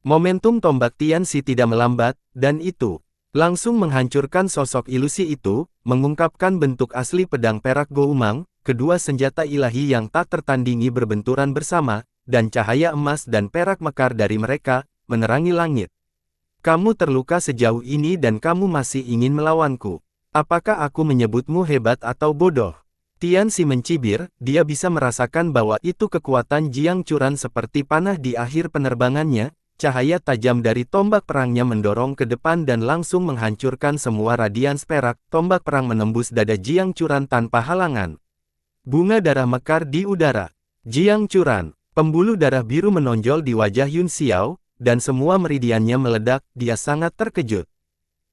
Momentum tombak Tianxi tidak melambat, dan itu langsung menghancurkan sosok ilusi itu, mengungkapkan bentuk asli pedang perak Goumang, kedua senjata ilahi yang tak tertandingi berbenturan bersama, dan cahaya emas dan perak mekar dari mereka, menerangi langit. Kamu terluka sejauh ini dan kamu masih ingin melawanku. Apakah aku menyebutmu hebat atau bodoh? Tianxi mencibir, dia bisa merasakan bahwa itu kekuatan Jiang Churan seperti panah di akhir penerbangannya, cahaya tajam dari tombak perangnya mendorong ke depan dan langsung menghancurkan semua radians perak, tombak perang menembus dada Jiang Churan tanpa halangan. Bunga darah mekar di udara. Jiang Churan, pembuluh darah biru menonjol di wajah Yun Xiao, dan semua meridiannya meledak, dia sangat terkejut.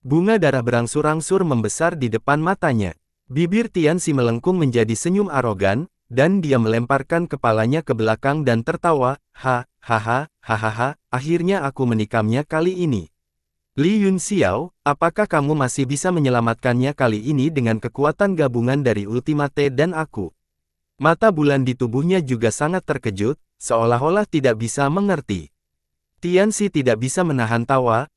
Bunga darah berangsur-angsur membesar di depan matanya. Bibir Tianxi melengkung menjadi senyum arogan, dan dia melemparkan kepalanya ke belakang dan tertawa, hahaha, akhirnya aku menikamnya kali ini. Li Yun Xiao, apakah kamu masih bisa menyelamatkannya kali ini dengan kekuatan gabungan dari Ultimate dan aku? Mata bulan di tubuhnya juga sangat terkejut, seolah-olah tidak bisa mengerti. Tianxi tidak bisa menahan tawa,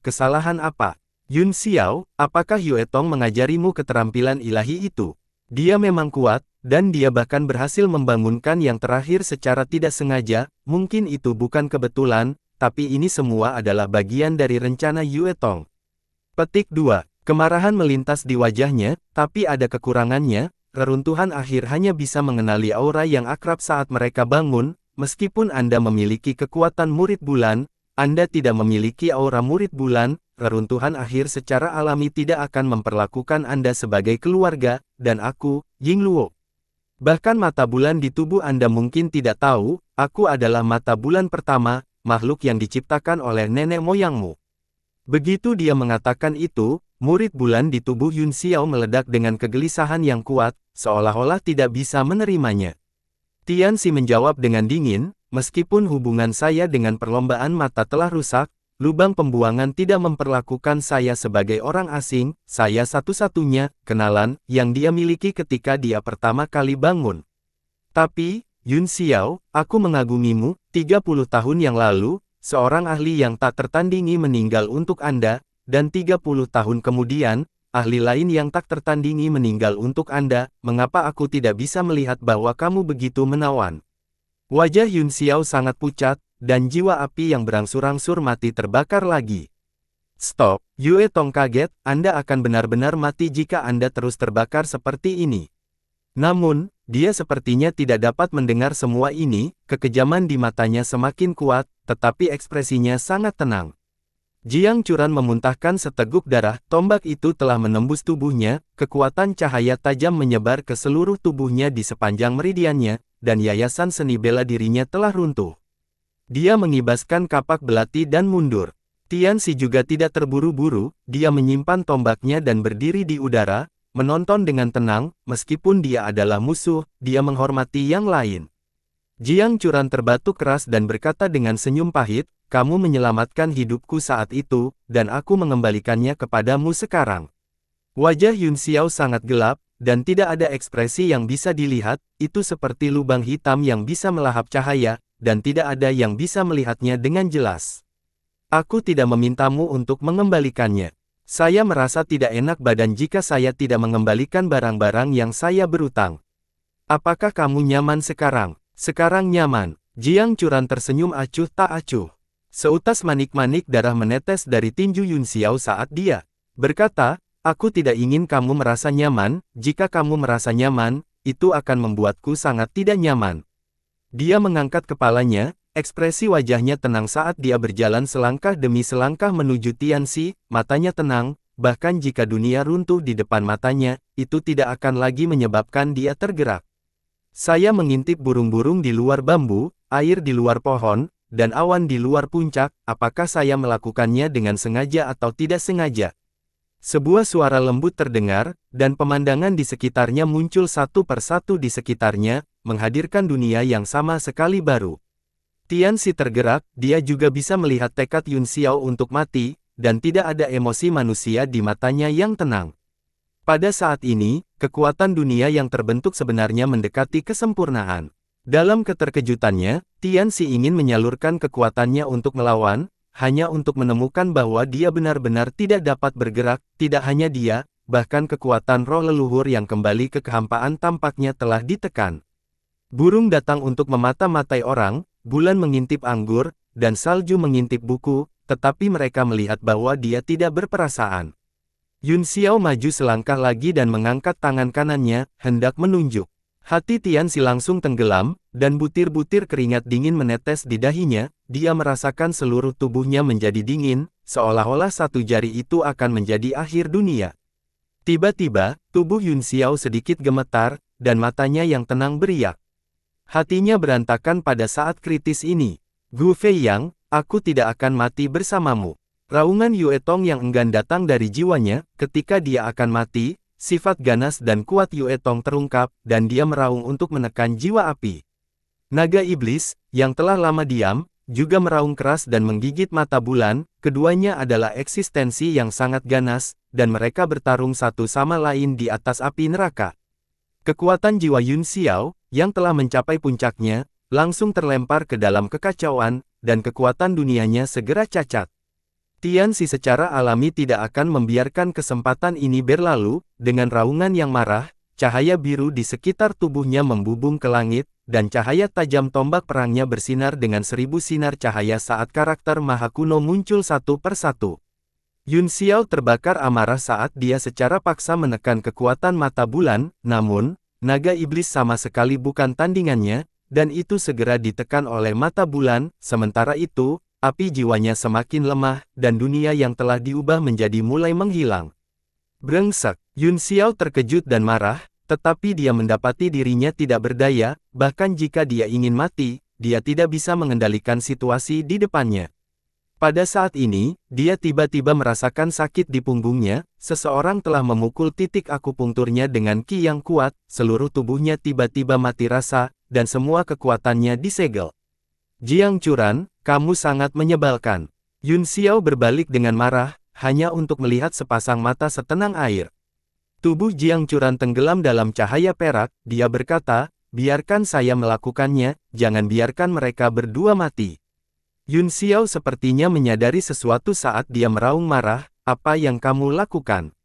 kesalahan apa? Yun Xiao, apakah Yue Tong mengajarimu keterampilan ilahi itu? Dia memang kuat, dan dia bahkan berhasil membangunkan yang terakhir secara tidak sengaja, mungkin itu bukan kebetulan, tapi ini semua adalah bagian dari rencana Yue Tong. Petik 2. Kemarahan melintas di wajahnya, tapi ada kekurangannya, reruntuhan akhir hanya bisa mengenali aura yang akrab saat mereka bangun. Meskipun Anda memiliki kekuatan murid bulan, Anda tidak memiliki aura murid bulan, reruntuhan akhir secara alami tidak akan memperlakukan Anda sebagai keluarga, dan aku, Ying Luo. Bahkan mata bulan di tubuh Anda mungkin tidak tahu, aku adalah mata bulan pertama, makhluk yang diciptakan oleh nenek moyangmu. Begitu dia mengatakan itu, murid bulan di tubuh Yun Xiao meledak dengan kegelisahan yang kuat, seolah-olah tidak bisa menerimanya. Tianxi menjawab dengan dingin, meskipun hubungan saya dengan perlombaan mata telah rusak, lubang pembuangan tidak memperlakukan saya sebagai orang asing, saya satu-satunya kenalan yang dia miliki ketika dia pertama kali bangun. Tapi, Yun Xiao, aku mengagumimu, 30 tahun yang lalu, seorang ahli yang tak tertandingi meninggal untuk Anda, dan 30 tahun kemudian, ahli lain yang tak tertandingi meninggal untuk Anda, mengapa aku tidak bisa melihat bahwa kamu begitu menawan? Wajah Yun Xiao sangat pucat, dan jiwa api yang berangsur-angsur mati terbakar lagi. Stop, Yue Tong kaget, Anda akan benar-benar mati jika Anda terus terbakar seperti ini. Namun, dia sepertinya tidak dapat mendengar semua ini, kekejaman di matanya semakin kuat, tetapi ekspresinya sangat tenang. Jiang Churan memuntahkan seteguk darah, tombak itu telah menembus tubuhnya, kekuatan cahaya tajam menyebar ke seluruh tubuhnya di sepanjang meridiannya, dan yayasan seni bela dirinya telah runtuh. Dia mengibaskan kapak belati dan mundur. Tianxi juga tidak terburu-buru, dia menyimpan tombaknya dan berdiri di udara, menonton dengan tenang, meskipun dia adalah musuh, dia menghormati yang lain. Jiang Churan terbatuk keras dan berkata dengan senyum pahit, kamu menyelamatkan hidupku saat itu, dan aku mengembalikannya kepadamu sekarang. Wajah Yun Xiao sangat gelap, dan tidak ada ekspresi yang bisa dilihat, itu seperti lubang hitam yang bisa melahap cahaya, dan tidak ada yang bisa melihatnya dengan jelas. Aku tidak memintamu untuk mengembalikannya. Saya merasa tidak enak badan jika saya tidak mengembalikan barang-barang yang saya berutang. Apakah kamu nyaman sekarang? Sekarang nyaman. Jiang Churan tersenyum acuh tak acuh. Seutas manik-manik darah menetes dari tinju Yun Xiao saat dia berkata, aku tidak ingin kamu merasa nyaman, jika kamu merasa nyaman, itu akan membuatku sangat tidak nyaman. Dia mengangkat kepalanya, ekspresi wajahnya tenang saat dia berjalan selangkah demi selangkah menuju Tianxi, matanya tenang, bahkan jika dunia runtuh di depan matanya, itu tidak akan lagi menyebabkan dia tergerak. Saya mengintip burung-burung di luar bambu, air di luar pohon, dan awan di luar puncak, apakah saya melakukannya dengan sengaja atau tidak sengaja? Sebuah suara lembut terdengar, dan pemandangan di sekitarnya muncul satu persatu di sekitarnya, menghadirkan dunia yang sama sekali baru. Tianxi tergerak, dia juga bisa melihat tekad Yun Xiao untuk mati, dan tidak ada emosi manusia di matanya yang tenang. Pada saat ini, kekuatan dunia yang terbentuk sebenarnya mendekati kesempurnaan. Dalam keterkejutannya, Tianxi ingin menyalurkan kekuatannya untuk melawan, hanya untuk menemukan bahwa dia benar-benar tidak dapat bergerak, tidak hanya dia, bahkan kekuatan roh leluhur yang kembali ke kehampaan tampaknya telah ditekan. Burung datang untuk memata-matai orang, bulan mengintip anggur, dan salju mengintip buku, tetapi mereka melihat bahwa dia tidak berperasaan. Yun Xiao maju selangkah lagi dan mengangkat tangan kanannya, hendak menunjuk. Hati Tianxi langsung tenggelam, dan butir-butir keringat dingin menetes di dahinya, dia merasakan seluruh tubuhnya menjadi dingin, seolah-olah satu jari itu akan menjadi akhir dunia. Tiba-tiba, tubuh Yun Xiao sedikit gemetar, dan matanya yang tenang beriak. Hatinya berantakan pada saat kritis ini. Gu Fei Yang, aku tidak akan mati bersamamu. Raungan Yue Tong yang enggan datang dari jiwanya, ketika dia akan mati, sifat ganas dan kuat Yue Tong terungkap, dan dia meraung untuk menekan jiwa api. Naga iblis, yang telah lama diam, juga meraung keras dan menggigit mata bulan, keduanya adalah eksistensi yang sangat ganas, dan mereka bertarung satu sama lain di atas api neraka. Kekuatan jiwa Yun Xiao, yang telah mencapai puncaknya, langsung terlempar ke dalam kekacauan, dan kekuatan dunianya segera cacat. Tianxi secara alami tidak akan membiarkan kesempatan ini berlalu, dengan raungan yang marah, cahaya biru di sekitar tubuhnya membubung ke langit, dan cahaya tajam tombak perangnya bersinar dengan 1000 sinar cahaya saat karakter maha kuno muncul satu persatu. Yun Xiao terbakar amarah saat dia secara paksa menekan kekuatan mata bulan, namun, naga iblis sama sekali bukan tandingannya, dan itu segera ditekan oleh mata bulan, sementara itu, api jiwanya semakin lemah, dan dunia yang telah diubah menjadi mulai menghilang. Brengsek, Yun Xiao terkejut dan marah, tetapi dia mendapati dirinya tidak berdaya, bahkan jika dia ingin mati, dia tidak bisa mengendalikan situasi di depannya. Pada saat ini, dia tiba-tiba merasakan sakit di punggungnya, seseorang telah memukul titik akupunkturnya dengan ki yang kuat, seluruh tubuhnya tiba-tiba mati rasa, dan semua kekuatannya disegel. Jiang Churan, kamu sangat menyebalkan. Yun Xiao berbalik dengan marah, hanya untuk melihat sepasang mata setenang air. Tubuh Jiang Churan tenggelam dalam cahaya perak, dia berkata, biarkan saya melakukannya, jangan biarkan mereka berdua mati. Yun Xiao sepertinya menyadari sesuatu saat dia meraung marah, apa yang kamu lakukan?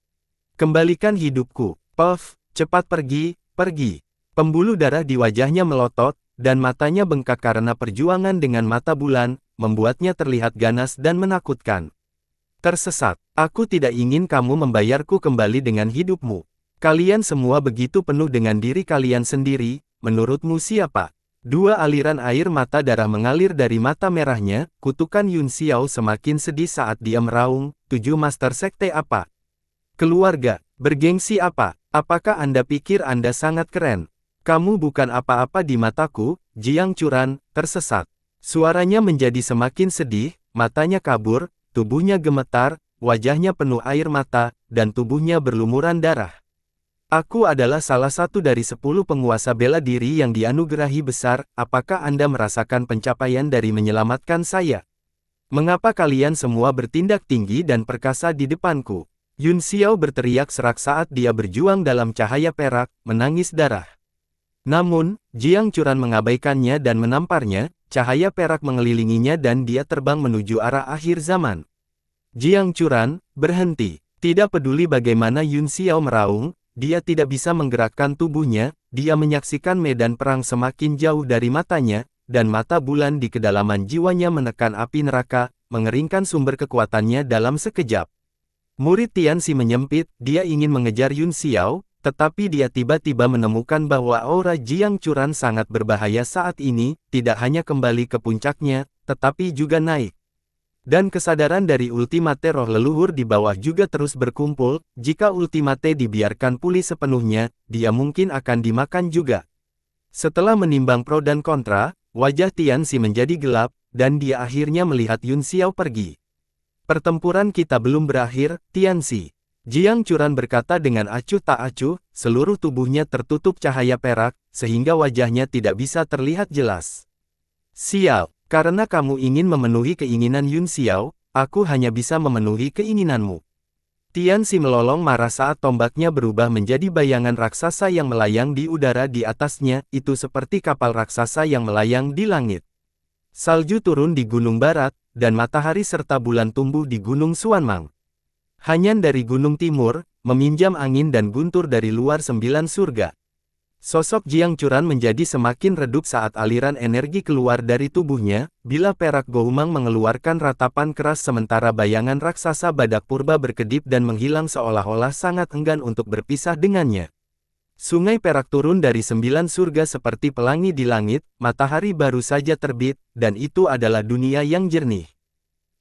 Kembalikan hidupku. Puff, cepat pergi, pergi. Pembuluh darah di wajahnya melotot, dan matanya bengkak karena perjuangan dengan mata bulan, membuatnya terlihat ganas dan menakutkan. Tersesat. Aku tidak ingin kamu membayarku kembali dengan hidupmu. Kalian semua begitu penuh dengan diri kalian sendiri, menurutmu siapa? Dua aliran air mata darah mengalir dari mata merahnya, kutukan Yun Xiao semakin sedih saat dia meraung, 7 master sekte apa? Keluarga, bergengsi apa? Apakah Anda pikir Anda sangat keren? Kamu bukan apa-apa di mataku, Jiang Churan, tersesat. Suaranya menjadi semakin sedih, matanya kabur, tubuhnya gemetar, wajahnya penuh air mata, dan tubuhnya berlumuran darah. Aku adalah salah satu dari 10 penguasa bela diri yang dianugerahi besar, apakah Anda merasakan pencapaian dari menyelamatkan saya? Mengapa kalian semua bertindak tinggi dan perkasa di depanku? Yun Xiao berteriak serak saat dia berjuang dalam cahaya perak, menangis darah. Namun, Jiang Churan mengabaikannya dan menamparnya, cahaya perak mengelilinginya dan dia terbang menuju arah akhir zaman. Jiang Churan, berhenti. Tidak peduli bagaimana Yun Xiao meraung, dia tidak bisa menggerakkan tubuhnya, dia menyaksikan medan perang semakin jauh dari matanya, dan mata bulan di kedalaman jiwanya menekan api neraka, mengeringkan sumber kekuatannya dalam sekejap. Murid Tianxi menyempit, dia ingin mengejar Yun Xiao, tetapi dia tiba-tiba menemukan bahwa aura Jiang Churan sangat berbahaya saat ini, tidak hanya kembali ke puncaknya, tetapi juga naik. Dan kesadaran dari ultimate roh leluhur di bawah juga terus berkumpul, jika ultimate dibiarkan pulih sepenuhnya, dia mungkin akan dimakan juga. Setelah menimbang pro dan kontra, wajah Tianxi menjadi gelap, dan dia akhirnya melihat Yun Xiao pergi. Pertempuran kita belum berakhir, Tianxi. Jiang Churan berkata dengan acuh tak acuh, seluruh tubuhnya tertutup cahaya perak, sehingga wajahnya tidak bisa terlihat jelas. Sial, karena kamu ingin memenuhi keinginan Yun Xiao, aku hanya bisa memenuhi keinginanmu. Tianxi melolong marah saat tombaknya berubah menjadi bayangan raksasa yang melayang di udara di atasnya, itu seperti kapal raksasa yang melayang di langit. Salju turun di Gunung Barat, dan matahari serta bulan tumbuh di Gunung Xuanmang. Hanyan dari Gunung Timur, meminjam angin dan guntur dari luar 9 surga. Sosok Jiang Churan menjadi semakin redup saat aliran energi keluar dari tubuhnya, bila perak Goumang mengeluarkan ratapan keras sementara bayangan raksasa badak purba berkedip dan menghilang seolah-olah sangat enggan untuk berpisah dengannya. Sungai perak turun dari 9 surga seperti pelangi di langit, matahari baru saja terbit, dan itu adalah dunia yang jernih.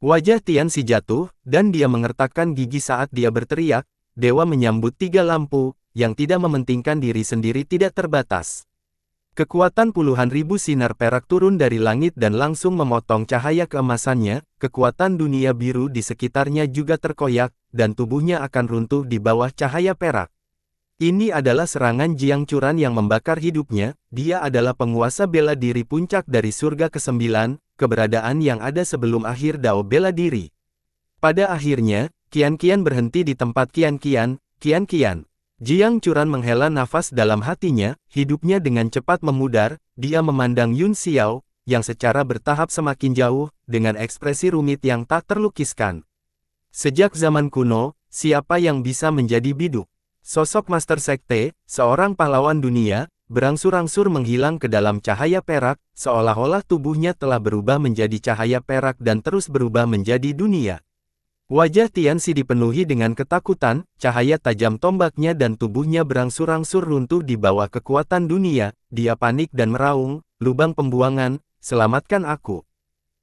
Wajah Tianxi jatuh, dan dia mengertakkan gigi saat dia berteriak, dewa menyambut 3 lampu, yang tidak mementingkan diri sendiri tidak terbatas. Kekuatan puluhan ribu sinar perak turun dari langit dan langsung memotong cahaya keemasannya, kekuatan dunia biru di sekitarnya juga terkoyak, dan tubuhnya akan runtuh di bawah cahaya perak. Ini adalah serangan Jiang Churan yang membakar hidupnya, dia adalah penguasa bela diri puncak dari surga ke-9, keberadaan yang ada sebelum akhir Dao bela diri. Pada akhirnya, Qian-Qian berhenti di tempat Qian-Qian, Qian-Qian. Jiang Churan menghela nafas dalam hatinya, hidupnya dengan cepat memudar, dia memandang Yun Xiao, yang secara bertahap semakin jauh, dengan ekspresi rumit yang tak terlukiskan. Sejak zaman kuno, siapa yang bisa menjadi biduk? Sosok Master Sekte, seorang pahlawan dunia, berangsur-angsur menghilang ke dalam cahaya perak, seolah-olah tubuhnya telah berubah menjadi cahaya perak dan terus berubah menjadi dunia. Wajah Tianxi dipenuhi dengan ketakutan, cahaya tajam tombaknya dan tubuhnya berangsur-angsur runtuh di bawah kekuatan dunia, dia panik dan meraung, lubang pembuangan, selamatkan aku.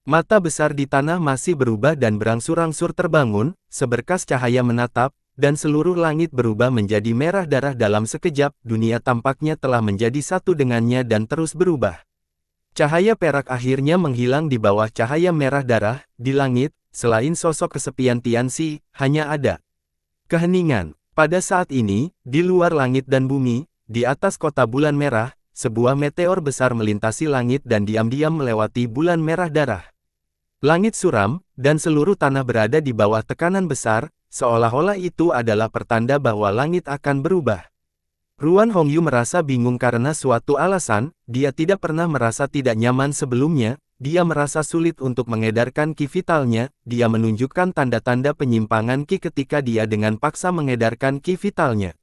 Mata besar di tanah masih berubah dan berangsur-angsur terbangun, seberkas cahaya menatap, dan seluruh langit berubah menjadi merah darah dalam sekejap, dunia tampaknya telah menjadi satu dengannya dan terus berubah. Cahaya perak akhirnya menghilang di bawah cahaya merah darah, di langit, selain sosok kesepian Tianxi, hanya ada keheningan. Pada saat ini, di luar langit dan bumi, di atas kota bulan merah, sebuah meteor besar melintasi langit dan diam-diam melewati bulan merah darah. Langit suram, dan seluruh tanah berada di bawah tekanan besar, seolah-olah itu adalah pertanda bahwa langit akan berubah. Ruan Hongyu merasa bingung karena suatu alasan, dia tidak pernah merasa tidak nyaman sebelumnya, dia merasa sulit untuk mengedarkan ki vitalnya, dia menunjukkan tanda-tanda penyimpangan ki ketika dia dengan paksa mengedarkan ki vitalnya.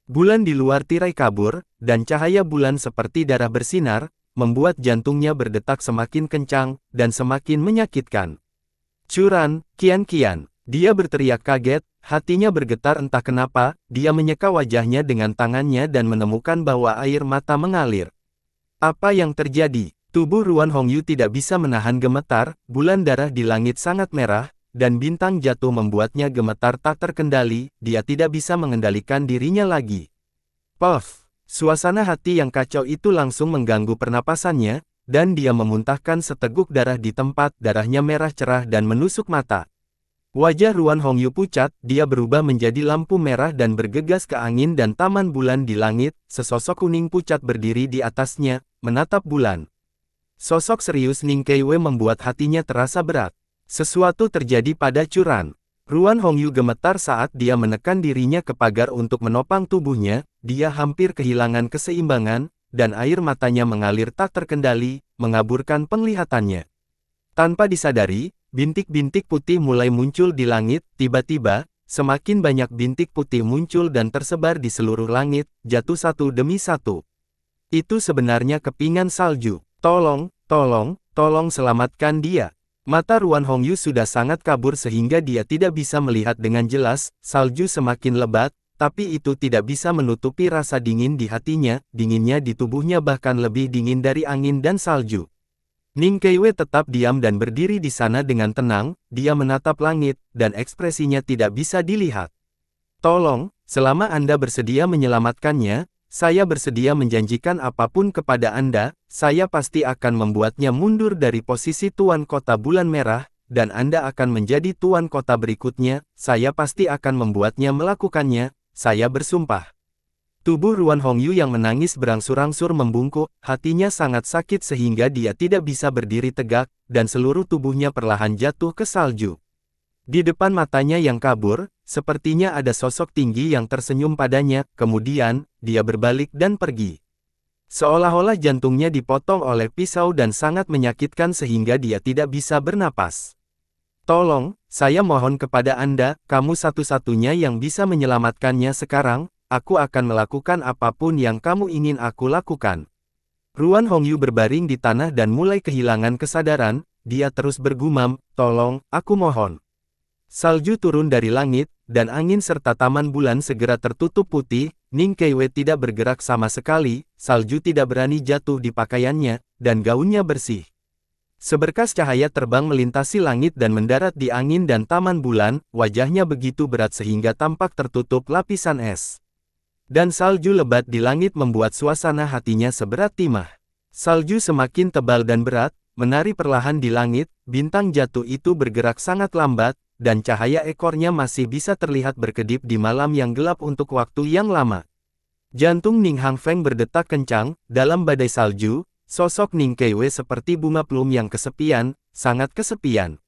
Bulan di luar tirai kabur, dan cahaya bulan seperti darah bersinar, membuat jantungnya berdetak semakin kencang, dan semakin menyakitkan. Churan, Qian-Qian. Dia berteriak kaget, hatinya bergetar entah kenapa, dia menyeka wajahnya dengan tangannya dan menemukan bahwa air mata mengalir. Apa yang terjadi? Tubuh Ruan Hongyu tidak bisa menahan gemetar, bulan darah di langit sangat merah, dan bintang jatuh membuatnya gemetar tak terkendali, dia tidak bisa mengendalikan dirinya lagi. Puff! Suasana hati yang kacau itu langsung mengganggu pernapasannya, dan dia memuntahkan seteguk darah di tempat, darahnya merah cerah dan menusuk mata. Wajah Ruan Hongyu pucat, dia berubah menjadi lampu merah dan bergegas ke angin dan taman bulan di langit, sesosok kuning pucat berdiri di atasnya, menatap bulan. Sosok serius Ning Keiwei membuat hatinya terasa berat. Sesuatu terjadi pada Curan. Ruan Hongyu gemetar saat dia menekan dirinya ke pagar untuk menopang tubuhnya, dia hampir kehilangan keseimbangan, dan air matanya mengalir tak terkendali, mengaburkan penglihatannya. Tanpa disadari, bintik-bintik putih mulai muncul di langit, tiba-tiba, semakin banyak bintik putih muncul dan tersebar di seluruh langit, jatuh satu demi satu. Itu sebenarnya kepingan salju. Tolong, tolong, tolong selamatkan dia. Mata Ruan Hongyu sudah sangat kabur sehingga dia tidak bisa melihat dengan jelas, salju semakin lebat, tapi itu tidak bisa menutupi rasa dingin di hatinya, dinginnya di tubuhnya bahkan lebih dingin dari angin dan salju. Ning Keiwei tetap diam dan berdiri di sana dengan tenang, dia menatap langit, dan ekspresinya tidak bisa dilihat. Tolong, selama Anda bersedia menyelamatkannya, saya bersedia menjanjikan apapun kepada Anda, saya pasti akan membuatnya mundur dari posisi Tuan Kota Bulan Merah, dan Anda akan menjadi Tuan Kota berikutnya, saya pasti akan membuatnya melakukannya, saya bersumpah. Tubuh Ruan Hongyu yang menangis berangsur-angsur membungkuk, hatinya sangat sakit sehingga dia tidak bisa berdiri tegak, dan seluruh tubuhnya perlahan jatuh ke salju. Di depan matanya yang kabur, sepertinya ada sosok tinggi yang tersenyum padanya, kemudian, dia berbalik dan pergi. Seolah-olah jantungnya dipotong oleh pisau dan sangat menyakitkan sehingga dia tidak bisa bernapas. Tolong, saya mohon kepada Anda, kamu satu-satunya yang bisa menyelamatkannya sekarang, aku akan melakukan apapun yang kamu ingin aku lakukan. Ruan Hongyu berbaring di tanah dan mulai kehilangan kesadaran, dia terus bergumam, tolong, aku mohon. Salju turun dari langit, dan angin serta taman bulan segera tertutup putih, Ning Keiwei tidak bergerak sama sekali, salju tidak berani jatuh di pakaiannya, dan gaunnya bersih. Seberkas cahaya terbang melintasi langit dan mendarat di angin dan taman bulan, wajahnya begitu berat sehingga tampak tertutup lapisan es. Dan salju lebat di langit membuat suasana hatinya seberat timah. Salju semakin tebal dan berat, menari perlahan di langit, bintang jatuh itu bergerak sangat lambat, dan cahaya ekornya masih bisa terlihat berkedip di malam yang gelap untuk waktu yang lama. Jantung Ning Hangfeng berdetak kencang, dalam badai salju, sosok Ning Keiwei seperti bunga plum yang kesepian, sangat kesepian.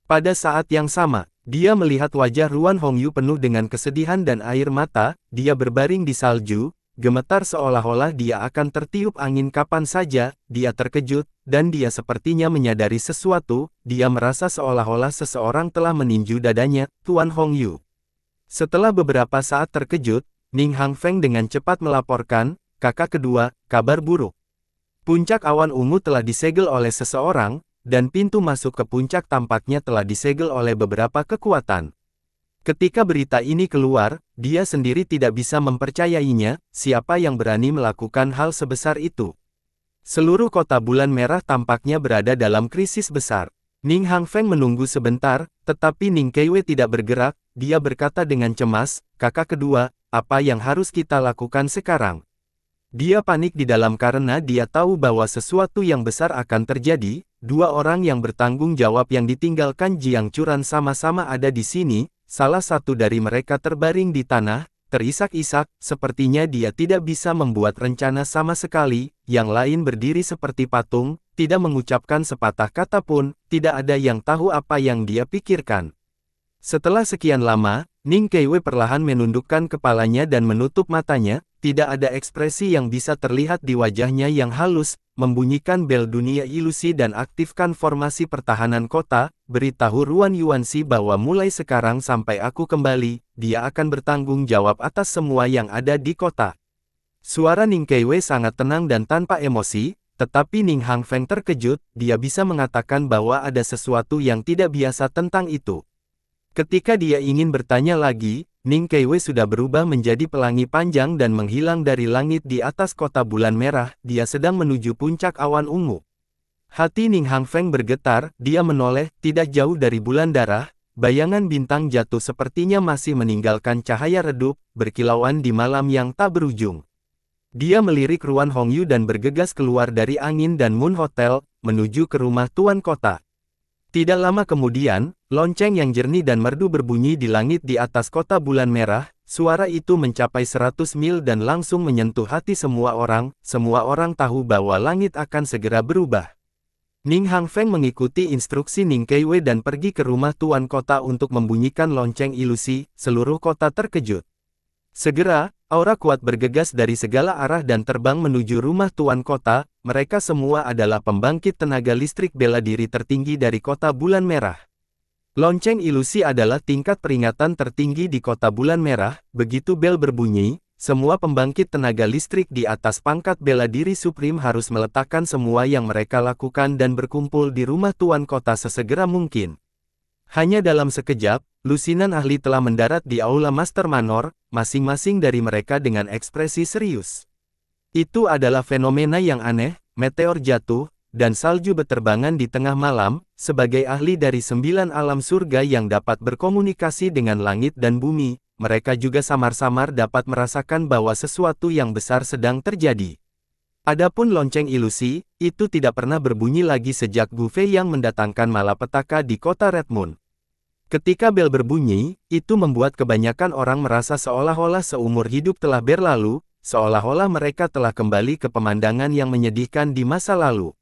Pada saat yang sama, dia melihat wajah Ruan Hongyu penuh dengan kesedihan dan air mata, dia berbaring di salju, gemetar seolah-olah dia akan tertiup angin kapan saja, dia terkejut, dan dia sepertinya menyadari sesuatu, dia merasa seolah-olah seseorang telah meninju dadanya, Tuan Hongyu. Setelah beberapa saat terkejut, Ning Hangfeng dengan cepat melaporkan, kakak kedua, kabar buruk. Puncak awan ungu telah disegel oleh seseorang, dan pintu masuk ke puncak tampaknya telah disegel oleh beberapa kekuatan. Ketika berita ini keluar, dia sendiri tidak bisa mempercayainya, siapa yang berani melakukan hal sebesar itu. Seluruh kota bulan merah tampaknya berada dalam krisis besar. Ning Hangfeng menunggu sebentar, tetapi Ning Keiwei tidak bergerak, dia berkata dengan cemas, kakak kedua, apa yang harus kita lakukan sekarang? Dia panik di dalam karena dia tahu bahwa sesuatu yang besar akan terjadi. Dua orang yang bertanggung jawab yang ditinggalkan Jiang Curan sama-sama ada di sini, salah satu dari mereka terbaring di tanah, terisak-isak, sepertinya dia tidak bisa membuat rencana sama sekali, yang lain berdiri seperti patung, tidak mengucapkan sepatah kata pun, tidak ada yang tahu apa yang dia pikirkan. Setelah sekian lama, Ning Keiwei perlahan menundukkan kepalanya dan menutup matanya, tidak ada ekspresi yang bisa terlihat di wajahnya yang halus, membunyikan bel dunia ilusi dan aktifkan formasi pertahanan kota, beritahu Ruan Yuanxi bahwa mulai sekarang sampai aku kembali, dia akan bertanggung jawab atas semua yang ada di kota. Suara Ning Keiwei sangat tenang dan tanpa emosi, tetapi Ning Hangfeng terkejut, dia bisa mengatakan bahwa ada sesuatu yang tidak biasa tentang itu. Ketika dia ingin bertanya lagi, Ning Keiwei sudah berubah menjadi pelangi panjang dan menghilang dari langit di atas kota bulan merah. Dia sedang menuju puncak awan ungu. Hati Ning Hangfeng bergetar, dia menoleh, tidak jauh dari bulan darah. Bayangan bintang jatuh sepertinya masih meninggalkan cahaya redup, berkilauan di malam yang tak berujung. Dia melirik Ruan Hongyu dan bergegas keluar dari angin dan Moon Hotel, menuju ke rumah tuan kota. Tidak lama kemudian, lonceng yang jernih dan merdu berbunyi di langit di atas kota bulan merah. Suara itu mencapai 100 mil dan langsung menyentuh hati semua orang. Semua orang tahu bahwa langit akan segera berubah. Ning Hangfeng mengikuti instruksi Ning Keiwei dan pergi ke rumah tuan kota untuk membunyikan lonceng ilusi. Seluruh kota terkejut. Segera, aura kuat bergegas dari segala arah dan terbang menuju rumah tuan kota. Mereka semua adalah pembangkit tenaga listrik bela diri tertinggi dari kota bulan merah. Lonceng ilusi adalah tingkat peringatan tertinggi di kota bulan merah. Begitu bel berbunyi, semua pembangkit tenaga listrik di atas pangkat bela diri Supreme harus meletakkan semua yang mereka lakukan dan berkumpul di rumah tuan kota sesegera mungkin. Hanya dalam sekejap, lusinan ahli telah mendarat di aula Master Manor, masing-masing dari mereka dengan ekspresi serius. Itu adalah fenomena yang aneh, meteor jatuh, dan salju beterbangan di tengah malam. Sebagai ahli dari 9 alam surga yang dapat berkomunikasi dengan langit dan bumi, mereka juga samar-samar dapat merasakan bahwa sesuatu yang besar sedang terjadi. Adapun lonceng ilusi, itu tidak pernah berbunyi lagi sejak Gu Fei yang mendatangkan malapetaka di kota Red Moon. Ketika bel berbunyi, itu membuat kebanyakan orang merasa seolah-olah seumur hidup telah berlalu, seolah-olah mereka telah kembali ke pemandangan yang menyedihkan di masa lalu.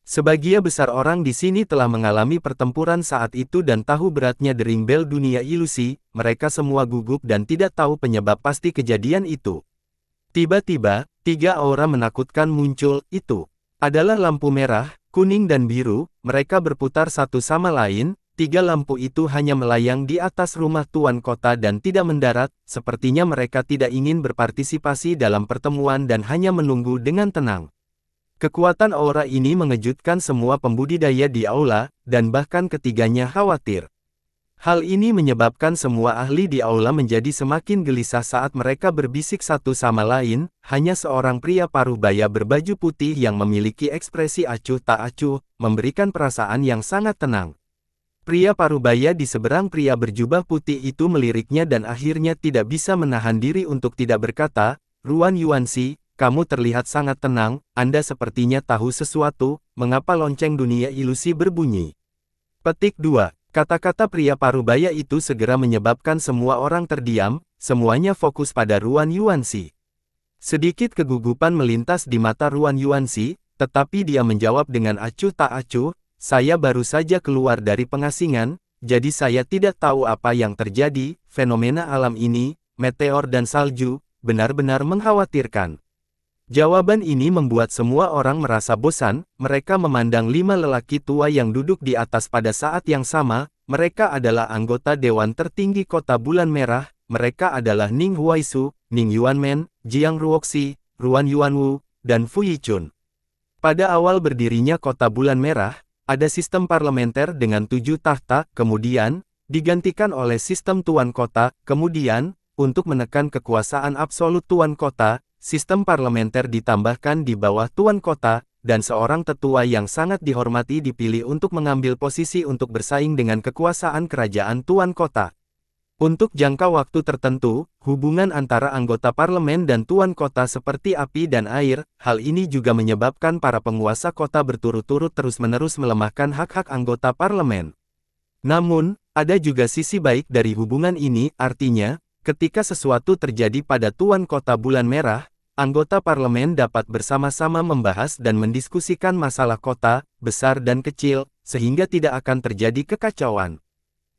Sebagian besar orang di sini telah mengalami pertempuran saat itu dan tahu beratnya dering bel dunia ilusi. Mereka semua gugup dan tidak tahu penyebab pasti kejadian itu. Tiba-tiba, 3 aura menakutkan muncul. Itu adalah lampu merah, kuning dan biru. Mereka berputar satu sama lain. 3 lampu itu hanya melayang di atas rumah tuan kota dan tidak mendarat. Sepertinya mereka tidak ingin berpartisipasi dalam pertemuan dan hanya menunggu dengan tenang. Kekuatan aura ini mengejutkan semua pembudidaya di aula, dan bahkan ketiganya khawatir. Hal ini menyebabkan semua ahli di aula menjadi semakin gelisah saat mereka berbisik satu sama lain. Hanya seorang pria parubaya berbaju putih yang memiliki ekspresi acuh tak acuh, memberikan perasaan yang sangat tenang. Pria parubaya di seberang pria berjubah putih itu meliriknya dan akhirnya tidak bisa menahan diri untuk tidak berkata, "Ruan Yuanxi, kamu terlihat sangat tenang, Anda sepertinya tahu sesuatu, mengapa lonceng dunia ilusi berbunyi?" Petik 2. Kata-kata pria parubaya itu segera menyebabkan semua orang terdiam, semuanya fokus pada Ruan Yuanxi. Sedikit kegugupan melintas di mata Ruan Yuanxi, tetapi dia menjawab dengan acuh tak acuh, "Saya baru saja keluar dari pengasingan, jadi saya tidak tahu apa yang terjadi. Fenomena alam ini, meteor dan salju, benar-benar mengkhawatirkan." Jawaban ini membuat semua orang merasa bosan. Mereka memandang 5 lelaki tua yang duduk di atas pada saat yang sama. Mereka adalah anggota Dewan Tertinggi Kota Bulan Merah. Mereka adalah Ning Huaisu, Ning Yuanmen, Jiang Ruoxi, Ruan Yuanwu, dan Fu Yichun. Pada awal berdirinya Kota Bulan Merah, ada sistem parlementer dengan 7 tahta, kemudian digantikan oleh sistem tuan kota. Kemudian, untuk menekan kekuasaan absolut tuan kota, sistem parlementer ditambahkan di bawah tuan kota, dan seorang tetua yang sangat dihormati dipilih untuk mengambil posisi untuk bersaing dengan kekuasaan kerajaan tuan kota. Untuk jangka waktu tertentu, hubungan antara anggota parlemen dan tuan kota seperti api dan air. Hal ini juga menyebabkan para penguasa kota berturut-turut terus-menerus melemahkan hak-hak anggota parlemen. Namun, ada juga sisi baik dari hubungan ini, artinya, ketika sesuatu terjadi pada tuan kota Bulan Merah, anggota parlemen dapat bersama-sama membahas dan mendiskusikan masalah kota, besar dan kecil, sehingga tidak akan terjadi kekacauan.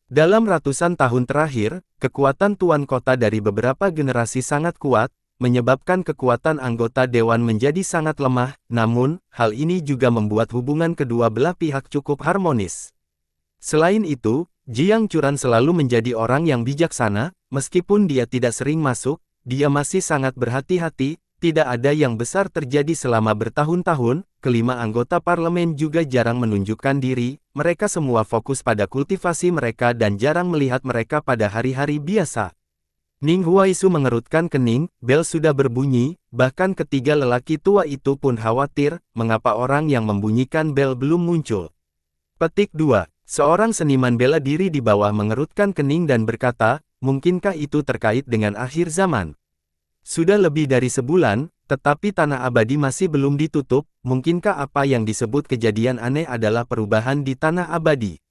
Dalam ratusan tahun terakhir, kekuatan tuan kota dari beberapa generasi sangat kuat, menyebabkan kekuatan anggota dewan menjadi sangat lemah. Namun, hal ini juga membuat hubungan kedua belah pihak cukup harmonis. Selain itu, Jiang Churan selalu menjadi orang yang bijaksana. Meskipun dia tidak sering masuk, dia masih sangat berhati-hati. Tidak ada yang besar terjadi selama bertahun-tahun, kelima anggota parlemen juga jarang menunjukkan diri, mereka semua fokus pada kultivasi mereka dan jarang melihat mereka pada hari-hari biasa. Ning Huaisu mengerutkan kening, bel sudah berbunyi, bahkan ketiga lelaki tua itu pun khawatir, mengapa orang yang membunyikan bel belum muncul. Petik 2. Seorang seniman bela diri di bawah mengerutkan kening dan berkata, mungkinkah itu terkait dengan akhir zaman? Sudah lebih dari sebulan, tetapi tanah abadi masih belum ditutup, mungkinkah apa yang disebut kejadian aneh adalah perubahan di tanah abadi?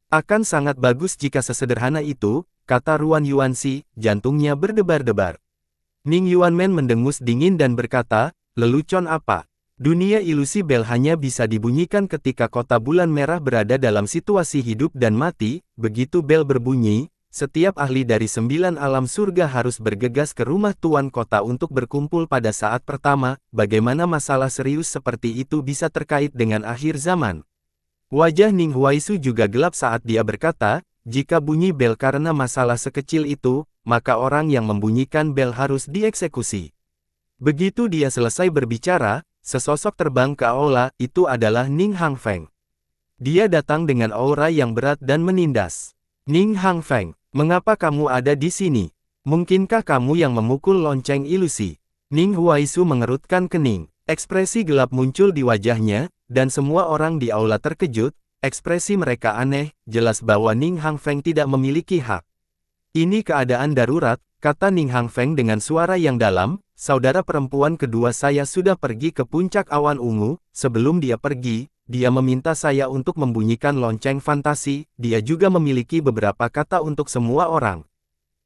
Akan sangat bagus jika sesederhana itu, kata Ruan Yuanxi, jantungnya berdebar-debar. Ning Yuanmen mendengus dingin dan berkata, lelucon apa? Dunia ilusi bel hanya bisa dibunyikan ketika kota bulan merah berada dalam situasi hidup dan mati, begitu bel berbunyi, setiap ahli dari 9 alam surga harus bergegas ke rumah tuan kota untuk berkumpul pada saat pertama. Bagaimana masalah serius seperti itu bisa terkait dengan akhir zaman? Wajah Ning Huaisu juga gelap saat dia berkata, jika bunyi bel karena masalah sekecil itu, maka orang yang membunyikan bel harus dieksekusi. Begitu dia selesai berbicara, sesosok terbang ke aula, itu adalah Ning Hangfeng. Dia datang dengan aura yang berat dan menindas. Ning Hangfeng, mengapa kamu ada di sini? Mungkinkah kamu yang memukul lonceng ilusi? Ning Huaisu mengerutkan kening. Ekspresi gelap muncul di wajahnya, dan semua orang di aula terkejut. Ekspresi mereka aneh, jelas bahwa Ning Hangfeng tidak memiliki hak. Ini keadaan darurat, kata Ning Hangfeng dengan suara yang dalam. Saudara perempuan kedua saya sudah pergi ke puncak awan ungu. Sebelum dia pergi, dia meminta saya untuk membunyikan lonceng fantasi. Dia juga memiliki beberapa kata untuk semua orang.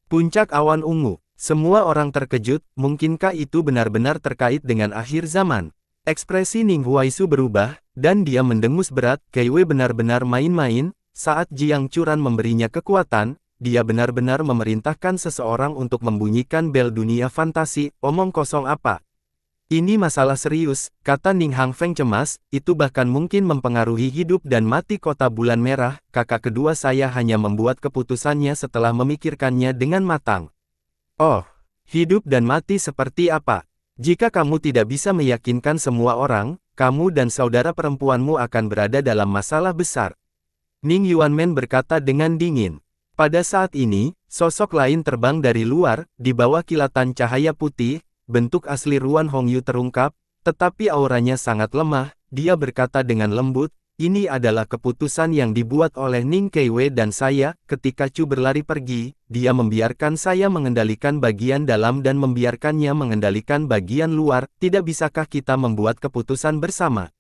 Puncak awan ungu. Semua orang terkejut, mungkinkah itu benar-benar terkait dengan akhir zaman? Ekspresi Ning Huaisu berubah, dan dia mendengus berat. Keiwe benar-benar main-main. Saat Jiang Churan memberinya kekuatan, dia benar-benar memerintahkan seseorang untuk membunyikan bel dunia fantasi. Omong kosong apa? Ini masalah serius, kata Ning Hangfeng cemas, itu bahkan mungkin mempengaruhi hidup dan mati kota bulan merah. Kakak kedua saya hanya membuat keputusannya setelah memikirkannya dengan matang. Oh, hidup dan mati seperti apa? Jika kamu tidak bisa meyakinkan semua orang, kamu dan saudara perempuanmu akan berada dalam masalah besar. Ning Yuanmen berkata dengan dingin. Pada saat ini, sosok lain terbang dari luar, di bawah kilatan cahaya putih, bentuk asli Ruan Hongyu terungkap, tetapi auranya sangat lemah. Dia berkata dengan lembut, ini adalah keputusan yang dibuat oleh Ning Keiwe dan saya. Ketika Chu berlari pergi, dia membiarkan saya mengendalikan bagian dalam dan membiarkannya mengendalikan bagian luar. Tidak bisakah kita membuat keputusan bersama?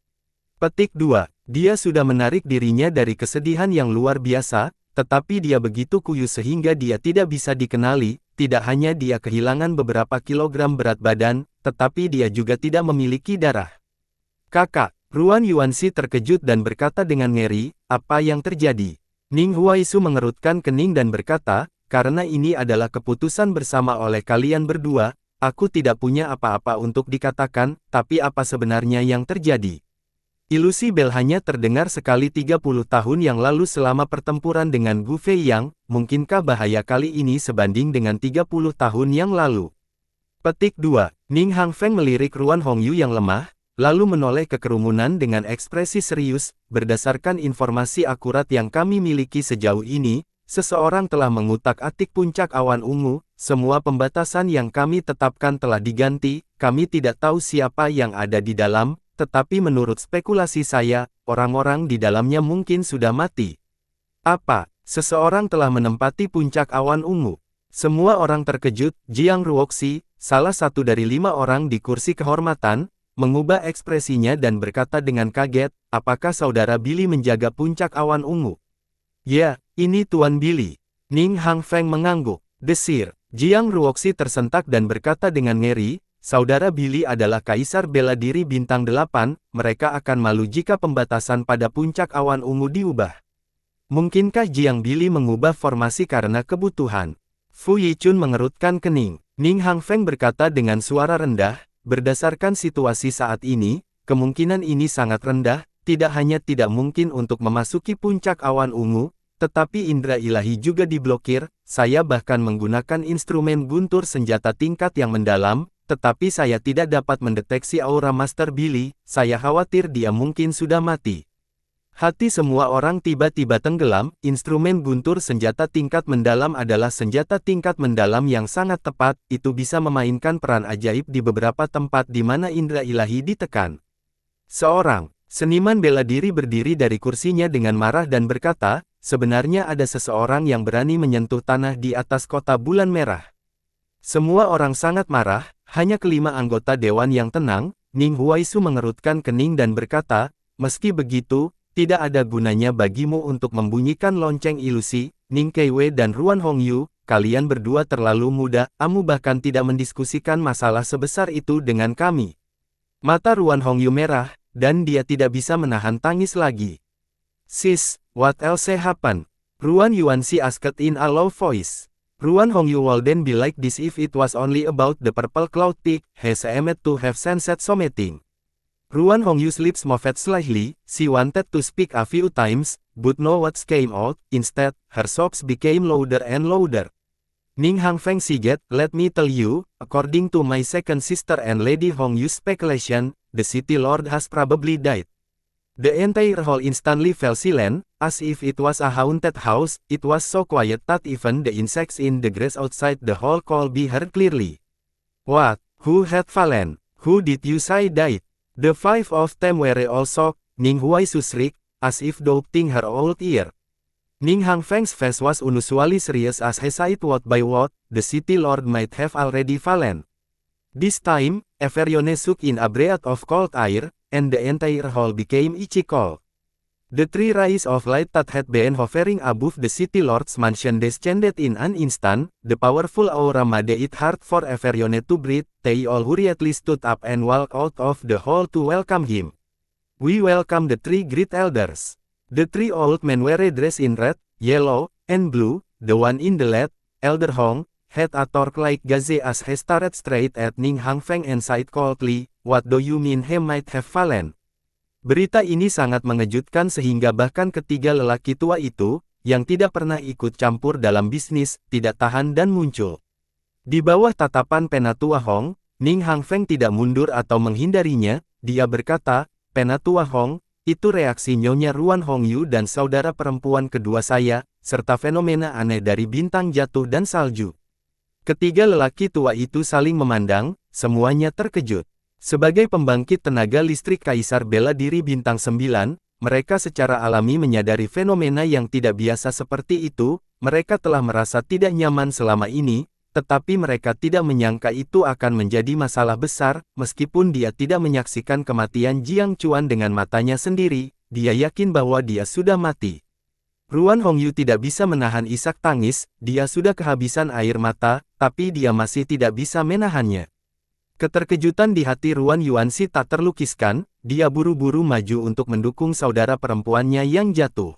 Petik 2. Dia sudah menarik dirinya dari kesedihan yang luar biasa, tetapi dia begitu kuyus sehingga dia tidak bisa dikenali. Tidak hanya dia kehilangan beberapa kilogram berat badan, tetapi dia juga tidak memiliki darah. Kakak, Ruan Yuanxi terkejut dan berkata dengan ngeri, apa yang terjadi? Ning Huaisu mengerutkan kening dan berkata, karena ini adalah keputusan bersama oleh kalian berdua, aku tidak punya apa-apa untuk dikatakan, tapi apa sebenarnya yang terjadi? Ilusi bel hanya terdengar sekali 30 tahun yang lalu selama pertempuran dengan Gu Feiyang, mungkinkah bahaya kali ini sebanding dengan 30 tahun yang lalu? Petik 2. Ning Hangfeng melirik Ruan Hongyu yang lemah, lalu menoleh ke kerumunan dengan ekspresi serius. Berdasarkan informasi akurat yang kami miliki sejauh ini, seseorang telah mengutak-atik puncak awan ungu. Semua pembatasan yang kami tetapkan telah diganti. Kami tidak tahu siapa yang ada di dalam, tetapi menurut spekulasi saya, orang-orang di dalamnya mungkin sudah mati. Apa? Seseorang telah menempati puncak awan ungu. Semua orang terkejut. Jiang Ruoxi, salah satu dari 5 orang di kursi kehormatan, mengubah ekspresinya dan berkata dengan kaget, apakah saudara Billy menjaga puncak awan ungu? Ya, ini Tuan Billy. Ning Hangfeng mengangguk. Desir. Jiang Ruoxi tersentak dan berkata dengan ngeri, saudara Billy adalah kaisar bela diri bintang 8, mereka akan malu jika pembatasan pada puncak awan ungu diubah. Mungkinkah Jiang Billy mengubah formasi karena kebutuhan? Fu Yichun mengerutkan kening. Ning Hangfeng berkata dengan suara rendah, berdasarkan situasi saat ini, kemungkinan ini sangat rendah. Tidak hanya tidak mungkin untuk memasuki puncak awan ungu, tetapi indera ilahi juga diblokir. Saya bahkan menggunakan instrumen guntur senjata tingkat yang mendalam, tetapi saya tidak dapat mendeteksi aura Master Billy, saya khawatir dia mungkin sudah mati. Hati semua orang tiba-tiba tenggelam, instrumen guntur senjata tingkat mendalam adalah senjata tingkat mendalam yang sangat tepat, itu bisa memainkan peran ajaib di beberapa tempat di mana indera ilahi ditekan. Seorang seniman bela diri berdiri dari kursinya dengan marah dan berkata, sebenarnya ada seseorang yang berani menyentuh tanah di atas kota bulan merah. Semua orang sangat marah, hanya kelima anggota dewan yang tenang. Ning Huaisu mengerutkan kening dan berkata, meski begitu, tidak ada gunanya bagimu untuk membunyikan lonceng ilusi, Ning Keiwei dan Ruan Hongyu, kalian berdua terlalu muda, kamu bahkan tidak mendiskusikan masalah sebesar itu dengan kami. Mata Ruan Hongyu merah, dan dia tidak bisa menahan tangis lagi. Sis, what else happened? Ruan Yuanxi asked in a low voice. Ruan Hongyu would then be like this if it was only about the purple cloud peak, he seemed to have sensed something. Ruan Hongyu's lips moved slightly, she wanted to speak a few times, but no words came out, instead, her sobs became louder and louder. Ning Hangfeng Siget, let me tell you, according to my second sister and Lady Hongyu's speculation, the city lord has probably died. The entire hall instantly fell silent, as if it was a haunted house. It was so quiet that even the insects in the grass outside the hall could be heard clearly. What? Who had fallen? Who did you say died? The five of them were all shocked. Ning Huaisu shrieked, as if doubting her old ear. Ning Hangfeng's face was unusually serious as he said word by word, the city lord might have already fallen. This time, Everyone shook in a breath of cold air, and the entire hall became icy cold. The three rays of light that had been hovering above the city lord's mansion descended in an instant. The powerful aura made it hard for Everyone to breathe. They all hurriedly stood up and walked out of the hall to welcome him. We welcome the three great elders. The three old men were dressed in red, yellow, and blue. The one in the lead, Elder Hong, had a torque-like gaze as he stared straight at Ning Hangfeng and said coldly, "What do you mean he might have fallen?" Berita ini sangat mengejutkan sehingga bahkan ketiga lelaki tua itu, yang tidak pernah ikut campur dalam bisnis, tidak tahan dan muncul. Di bawah tatapan Penatua Hong, Ning Hangfeng tidak mundur atau menghindarinya, dia berkata, "Penatua Hong, itu reaksi Nyonya Ruan Hongyu dan saudara perempuan kedua saya, serta fenomena aneh dari bintang jatuh dan salju." Ketiga lelaki tua itu saling memandang, semuanya terkejut. Sebagai pembangkit tenaga listrik Kaisar Bela Diri Bintang 9, mereka secara alami menyadari fenomena yang tidak biasa seperti itu. Mereka telah merasa tidak nyaman selama ini, tetapi mereka tidak menyangka itu akan menjadi masalah besar. Meskipun dia tidak menyaksikan kematian Jiang Chuan dengan matanya sendiri, dia yakin bahwa dia sudah mati. Ruan Hongyu tidak bisa menahan isak tangis, dia sudah kehabisan air mata, tapi dia masih tidak bisa menahannya. Keterkejutan di hati Ruan Yuanxi tak terlukiskan, dia buru-buru maju untuk mendukung saudara perempuannya yang jatuh.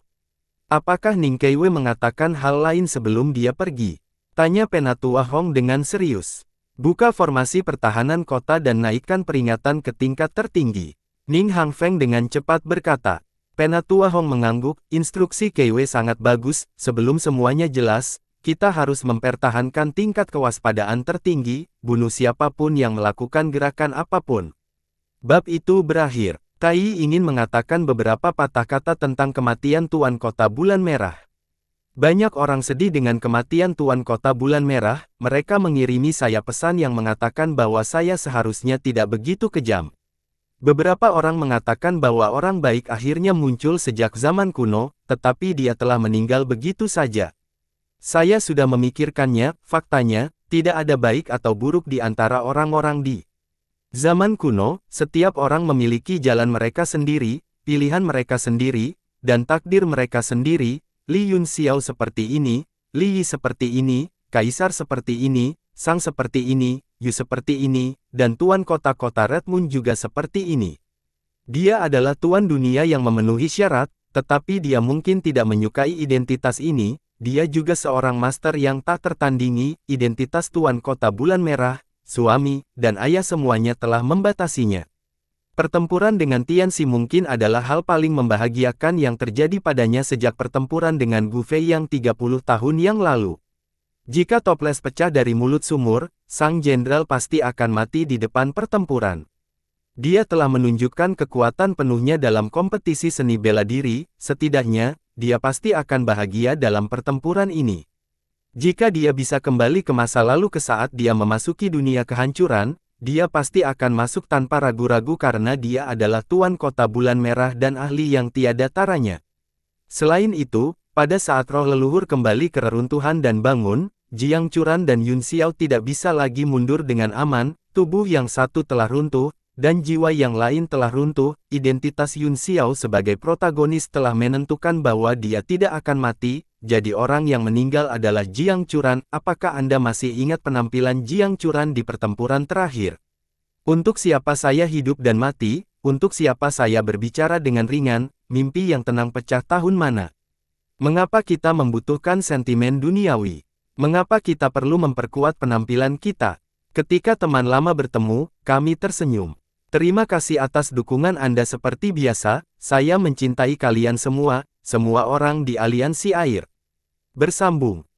"Apakah Ning Keiwei mengatakan hal lain sebelum dia pergi?" tanya Penatua Hong dengan serius. "Buka formasi pertahanan kota dan naikkan peringatan ke tingkat tertinggi," Ning Hangfeng dengan cepat berkata. Penatua Hong mengangguk, "Instruksi Keiwei sangat bagus, sebelum semuanya jelas, kita harus mempertahankan tingkat kewaspadaan tertinggi, bunuh siapapun yang melakukan gerakan apapun." Bab itu berakhir. Tai ingin mengatakan beberapa patah kata tentang kematian Tuan Kota Bulan Merah. Banyak orang sedih dengan kematian Tuan Kota Bulan Merah, mereka mengirimi saya pesan yang mengatakan bahwa saya seharusnya tidak begitu kejam. Beberapa orang mengatakan bahwa orang baik akhirnya muncul sejak zaman kuno, tetapi dia telah meninggal begitu saja. Saya sudah memikirkannya, faktanya, tidak ada baik atau buruk di antara orang-orang di zaman kuno. Setiap orang memiliki jalan mereka sendiri, pilihan mereka sendiri, dan takdir mereka sendiri. Li Yun Xiao seperti ini, Li Yi seperti ini, Kaisar seperti ini, Sang seperti ini, Yu seperti ini, dan Tuan Kota-Kota Red Moon juga seperti ini. Dia adalah Tuan Dunia yang memenuhi syarat, tetapi dia mungkin tidak menyukai identitas ini. Dia juga seorang master yang tak tertandingi. Identitas Tuan Kota Bulan Merah, suami, dan ayah semuanya telah membatasinya. Pertempuran dengan Tianxi mungkin adalah hal paling membahagiakan yang terjadi padanya sejak pertempuran dengan Gu Fei yang 30 tahun yang lalu. Jika toples pecah dari mulut sumur, sang jenderal pasti akan mati di depan pertempuran. Dia telah menunjukkan kekuatan penuhnya dalam kompetisi seni bela diri, setidaknya, dia pasti akan bahagia dalam pertempuran ini. Jika dia bisa kembali ke masa lalu ke saat dia memasuki dunia kehancuran, dia pasti akan masuk tanpa ragu-ragu karena dia adalah tuan kota bulan merah dan ahli yang tiada taranya. Selain itu, pada saat roh leluhur kembali ke reruntuhan dan bangun, Jiang Churan dan Yun Xiao tidak bisa lagi mundur dengan aman, tubuh yang satu telah runtuh, dan jiwa yang lain telah runtuh. Identitas Yun Xiao sebagai protagonis telah menentukan bahwa dia tidak akan mati, jadi orang yang meninggal adalah Jiang Churan. Apakah Anda masih ingat penampilan Jiang Churan di pertempuran terakhir? Untuk siapa saya hidup dan mati, untuk siapa saya berbicara dengan ringan, mimpi yang tenang pecah tahun mana? Mengapa kita membutuhkan sentimen duniawi? Mengapa kita perlu memperkuat penampilan kita? Ketika teman lama bertemu, kami tersenyum. Terima kasih atas dukungan Anda seperti biasa, saya mencintai kalian semua, semua orang di aliansi air. Bersambung.